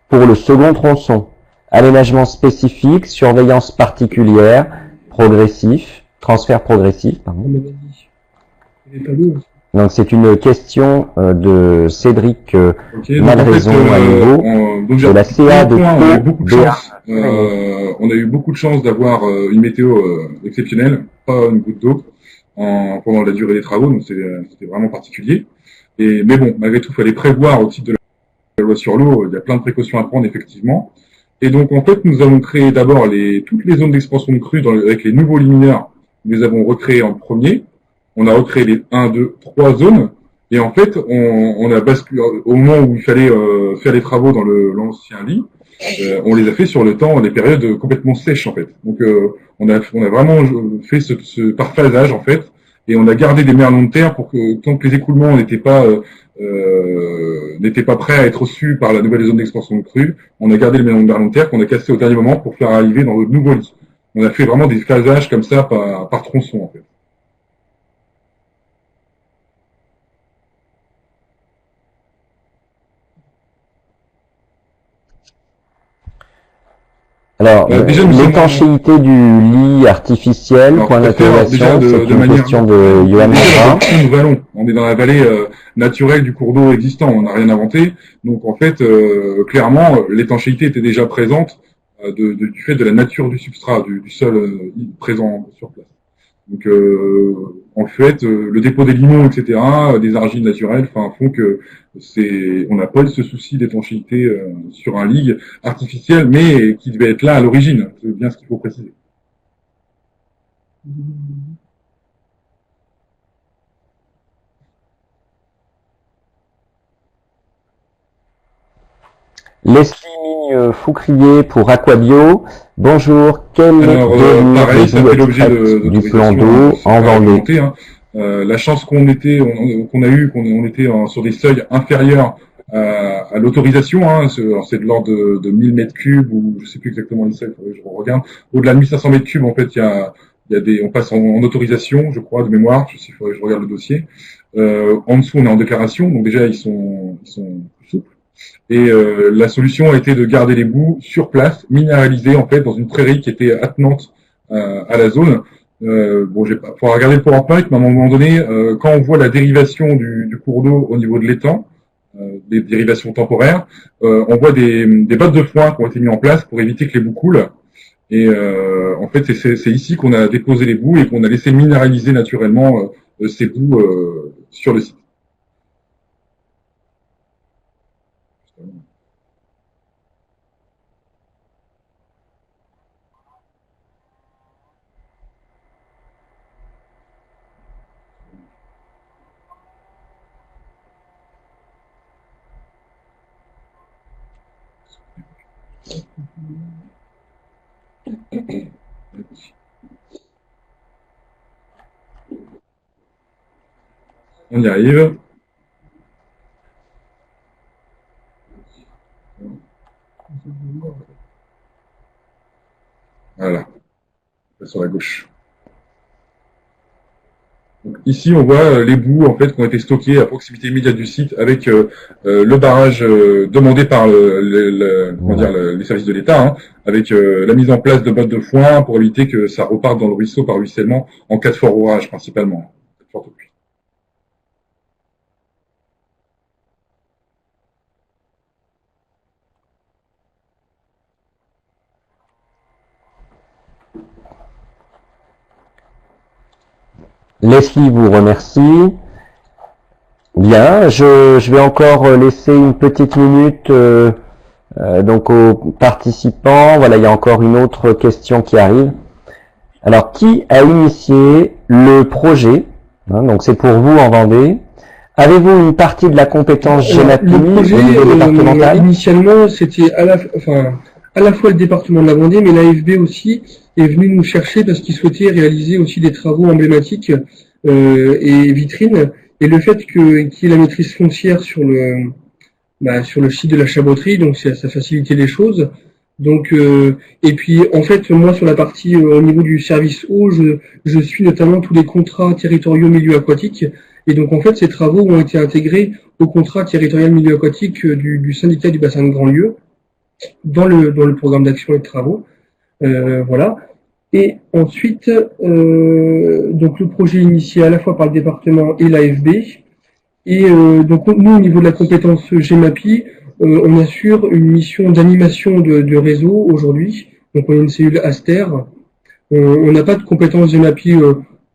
pour le second tronçon? Aménagement spécifique, surveillance particulière, transfert progressif, pardon. Donc c'est une question de Cédric Malraison à nouveau de la CA de on a eu beaucoup de chance. On a eu beaucoup de chance d'avoir une météo exceptionnelle, pas une goutte d'eau pendant la durée des travaux, donc c'était vraiment particulier. Mais bon, malgré tout, il fallait prévoir au titre de la loi sur l'eau, il y a plein de précautions à prendre effectivement. Et donc en fait, nous avons créé d'abord toutes les zones d'expansion de crue avec les nouveaux liminaires. Nous les avons recréés en premier. On a recréé les 1, 2, 3 zones. Et en fait, on a basculé au moment où il fallait faire les travaux dans l'ancien lit. On les a fait sur le temps, des périodes complètement sèches en fait. Donc on a vraiment fait ce parphasage en fait, et on a gardé des merlons de terre pour que tant que les écoulements n'étaient pas prêts à être reçus par la nouvelle zone d'expansion de crue, on a gardé les merlons de terre qu'on a cassés au dernier moment pour faire arriver dans le nouveau lit. On a fait vraiment des phasages comme ça par tronçon en fait. Alors, l'étanchéité du lit artificiel, point d'interrogation, c'est une question de Johan Morin. On est dans la vallée naturelle du cours d'eau existant, on n'a rien inventé. Donc en fait, clairement, l'étanchéité était déjà présente du fait de la nature du substrat, du sol présent sur place. Donc en fait, le dépôt des limons, etc., des argiles naturelles, font que on n'a pas ce souci d'étanchéité sur un ligue artificiel, mais qui devait être là à l'origine. C'est bien ce qu'il faut préciser. Leslie Foucrier pour Aquabio. Bonjour, quel est pareil, ça fait l'objet du plan d'eau en Vendée? La chance qu'on a eu, on était sur des seuils inférieurs à l'autorisation, c'est de l'ordre de 1000 mètres cubes, ou je sais plus exactement les seuils, je regarde. Au-delà de 1500 mètres cubes, en fait, on passe en autorisation, je crois, de mémoire, je regarde le dossier. En dessous, on est en déclaration, donc déjà, ils sont souples. Et la solution a été de garder les boues sur place, minéralisées en fait dans une prairie qui était attenante à la zone. Faudra regarder le PowerPoint, mais à un moment donné, quand on voit la dérivation du cours d'eau au niveau de l'étang, des dérivations temporaires, on voit des bottes de foin qui ont été mis en place pour éviter que les boues coulent. Et en fait, c'est ici qu'on a déposé les boues et qu'on a laissé minéraliser naturellement ces boues sur le site. On y arrive. Voilà. Sur la gauche. Donc, ici, on voit les boues en fait qui ont été stockées à proximité immédiate du site avec le barrage demandé par les services de l'État, avec la mise en place de bottes de foin pour éviter que ça reparte dans le ruisseau par ruissellement en cas de fort orage principalement. Forte pluie. Leslie vous remercie. Bien, je vais encore laisser une petite minute donc aux participants. Voilà, il y a encore une autre question qui arrive. Alors, qui a initié le projet? Donc, c'est pour vous en Vendée. Avez-vous une partie de la compétence GEMAPI au niveau départemental? Initialement, c'était à la fois le département de la Vendée, mais l'AFB aussi est venu nous chercher parce qu'il souhaitait réaliser aussi des travaux emblématiques et vitrines. Et le fait qu'il y ait la maîtrise foncière sur le site de la Chaboterie, donc ça facilitait les choses. Donc et puis en fait moi sur la partie au niveau du service eau, je suis notamment tous les contrats territoriaux milieu aquatique. Et donc en fait ces travaux ont été intégrés au contrat territorial milieu aquatique du syndicat du bassin de Grandlieu dans le programme d'action et de travaux. Voilà. Et ensuite, donc le projet est initié à la fois par le département et l'AFB. Et donc nous, au niveau de la compétence GEMAPI, on assure une mission d'animation de réseau aujourd'hui. Donc on est une cellule Aster. On n'a pas de compétence GEMAPI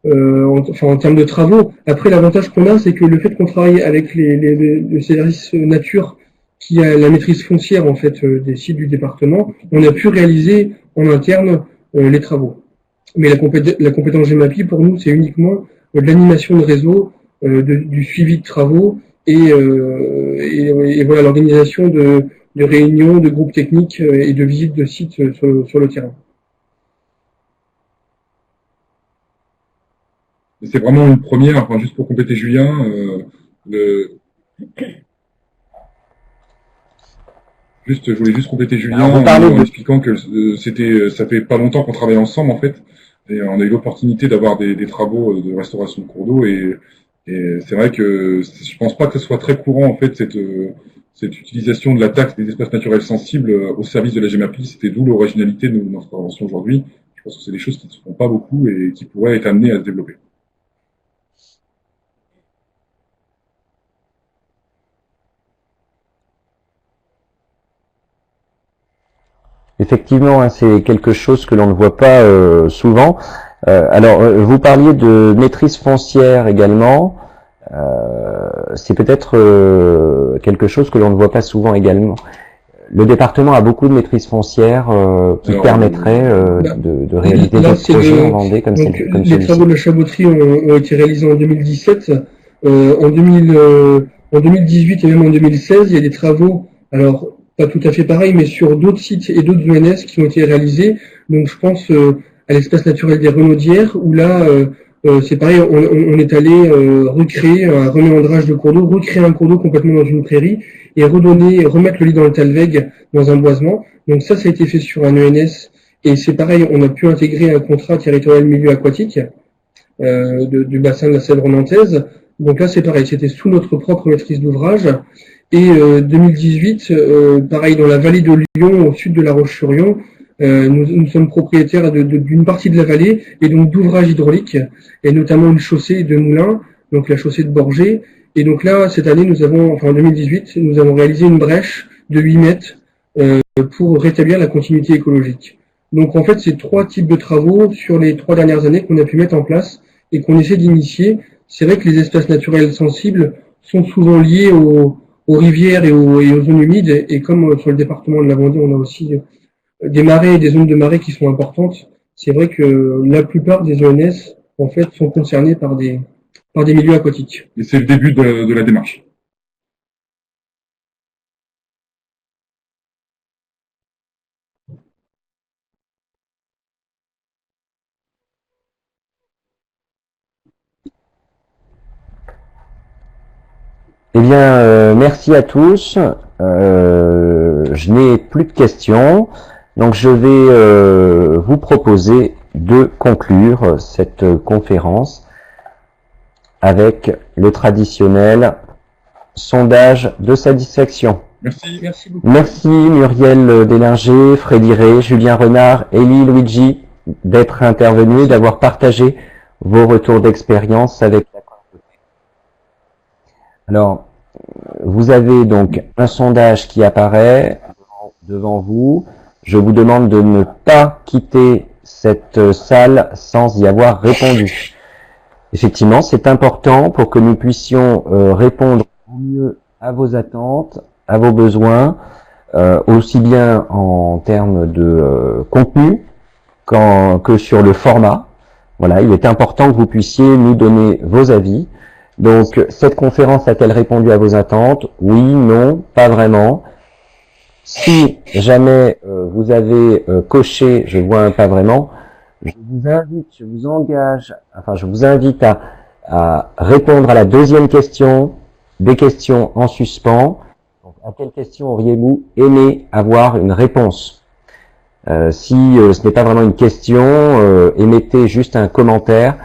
en termes de travaux. Après, l'avantage qu'on a, c'est que le fait qu'on travaille avec le service nature qui a la maîtrise foncière en fait des sites du département, on a pu réaliser en interne les travaux. Mais la compétence GEMAPI, pour nous, c'est uniquement de l'animation de réseau, du suivi de travaux et voilà l'organisation de réunions, de groupes techniques et de visites de sites sur le terrain. C'est vraiment une première, juste pour compléter Julien, je voulais juste compléter Julien en expliquant que ça fait pas longtemps qu'on travaille ensemble en fait, et on a eu l'opportunité d'avoir des travaux de restauration de cours d'eau et c'est vrai que je pense pas que ce soit très courant en fait cette utilisation de la taxe des espaces naturels sensibles au service de la GEMAPI. C'était d'où l'originalité de notre intervention aujourd'hui. Je pense que c'est des choses qui ne se font pas beaucoup et qui pourraient être amenées à se développer. Effectivement, c'est quelque chose que l'on ne voit pas souvent. Alors, vous parliez de maîtrise foncière également. C'est peut-être quelque chose que l'on ne voit pas souvent également. Le département a beaucoup de maîtrise foncière qui permettrait de réaliser des projets en Vendée comme donc, celui-ci. Les travaux de la chaboterie ont été réalisés en 2017. En 2018 et même en 2016, il y a des travaux, alors pas tout à fait pareil, mais sur d'autres sites et d'autres ENS qui ont été réalisés. Donc je pense à l'espace naturel des Renaudières, où là, c'est pareil, on est allé recréer un reméandrage de cours d'eau, recréer un cours d'eau complètement dans une prairie et remettre le lit dans le talweg dans un boisement. Donc ça a été fait sur un ENS et c'est pareil, on a pu intégrer un contrat territorial milieu aquatique du bassin de la Sèvre nantaise. Donc là c'est pareil, c'était sous notre propre maîtrise d'ouvrage. Et 2018, pareil dans la vallée de Lyon, au sud de La Roche-sur-Yon, nous sommes propriétaires d'une partie de la vallée et donc d'ouvrages hydrauliques et notamment une chaussée de moulins, donc la chaussée de Borgé. Et donc là, cette année, en 2018, nous avons réalisé une brèche de 8 mètres pour rétablir la continuité écologique. Donc en fait, c'est 3 types de travaux sur les 3 dernières années qu'on a pu mettre en place et qu'on essaie d'initier. C'est vrai que les espaces naturels sensibles sont souvent liés aux rivières et aux zones humides. Et comme sur le département de la Vendée, on a aussi des marais et des zones de marais qui sont importantes, c'est vrai que la plupart des ENS, en fait, sont concernés par des milieux aquatiques. Et c'est le début de la démarche. Eh bien, merci à tous. Je n'ai plus de questions, donc je vais vous proposer de conclure cette conférence avec le traditionnel sondage de satisfaction. Merci. Merci beaucoup. Merci Muriel Délinger, Freddy Ray, Julien Renard, Elie Luigi d'être intervenus, d'avoir partagé vos retours d'expérience avec la communauté. Alors, vous avez donc un sondage qui apparaît devant vous. Je vous demande de ne pas quitter cette salle sans y avoir répondu. Effectivement, c'est important pour que nous puissions répondre au mieux à vos attentes, à vos besoins, aussi bien en termes de contenu que sur le format. Voilà, il est important que vous puissiez nous donner vos avis. Donc, cette conférence a-t-elle répondu à vos attentes? Oui, non, pas vraiment. Si jamais vous avez coché, je vois un pas vraiment, je vous invite à répondre à la deuxième question, des questions en suspens. Donc, à quelle question auriez-vous aimé avoir une réponse? Si ce n'est pas vraiment une question, émettez juste un commentaire,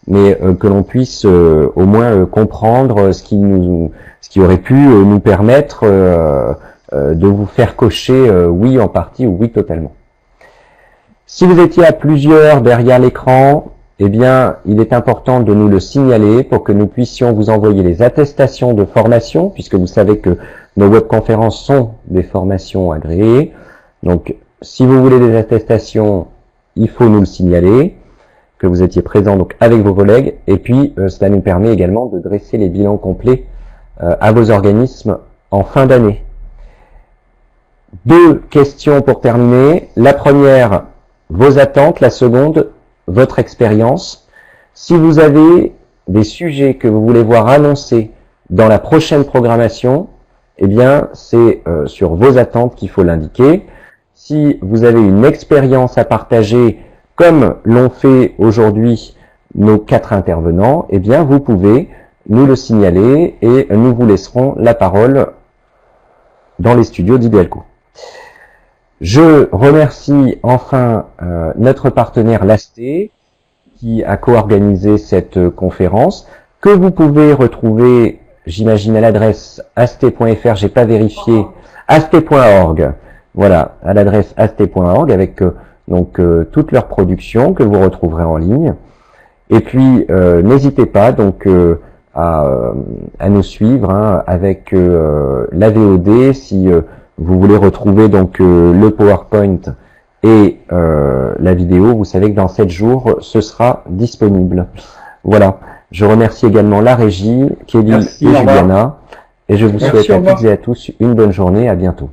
mais que l'on puisse au moins comprendre ce qui aurait pu nous permettre de vous faire cocher oui en partie ou oui totalement. Si vous étiez à plusieurs derrière l'écran, eh bien, il est important de nous le signaler pour que nous puissions vous envoyer les attestations de formation, puisque vous savez que nos webconférences sont des formations agréées. Donc, si vous voulez des attestations, il faut nous le signaler, que vous étiez présent donc avec vos collègues, et puis cela nous permet également de dresser les bilans complets à vos organismes en fin d'année. 2 questions pour terminer. La première, vos attentes. La seconde, votre expérience. Si vous avez des sujets que vous voulez voir annoncés dans la prochaine programmation, eh bien, c'est sur vos attentes qu'il faut l'indiquer. Si vous avez une expérience à partager, comme l'ont fait aujourd'hui nos 4 intervenants, eh bien, vous pouvez nous le signaler et nous vous laisserons la parole dans les studios d'Idealco. Je remercie enfin notre partenaire l'AST qui a co-organisé cette conférence, que vous pouvez retrouver, j'imagine, à l'adresse ast.fr, j'ai pas vérifié, ast.org, voilà, à l'adresse ast.org avec donc toute leur production que vous retrouverez en ligne. Et puis n'hésitez pas donc à nous suivre avec la VOD si vous voulez retrouver donc le PowerPoint Et la vidéo, vous savez que dans 7 jours, ce sera disponible. Voilà. Je remercie également la régie, Kelly Merci, et au revoir. Juliana. Et je vous Merci, souhaite au à revoir. toutes et à tous une bonne journée. À bientôt.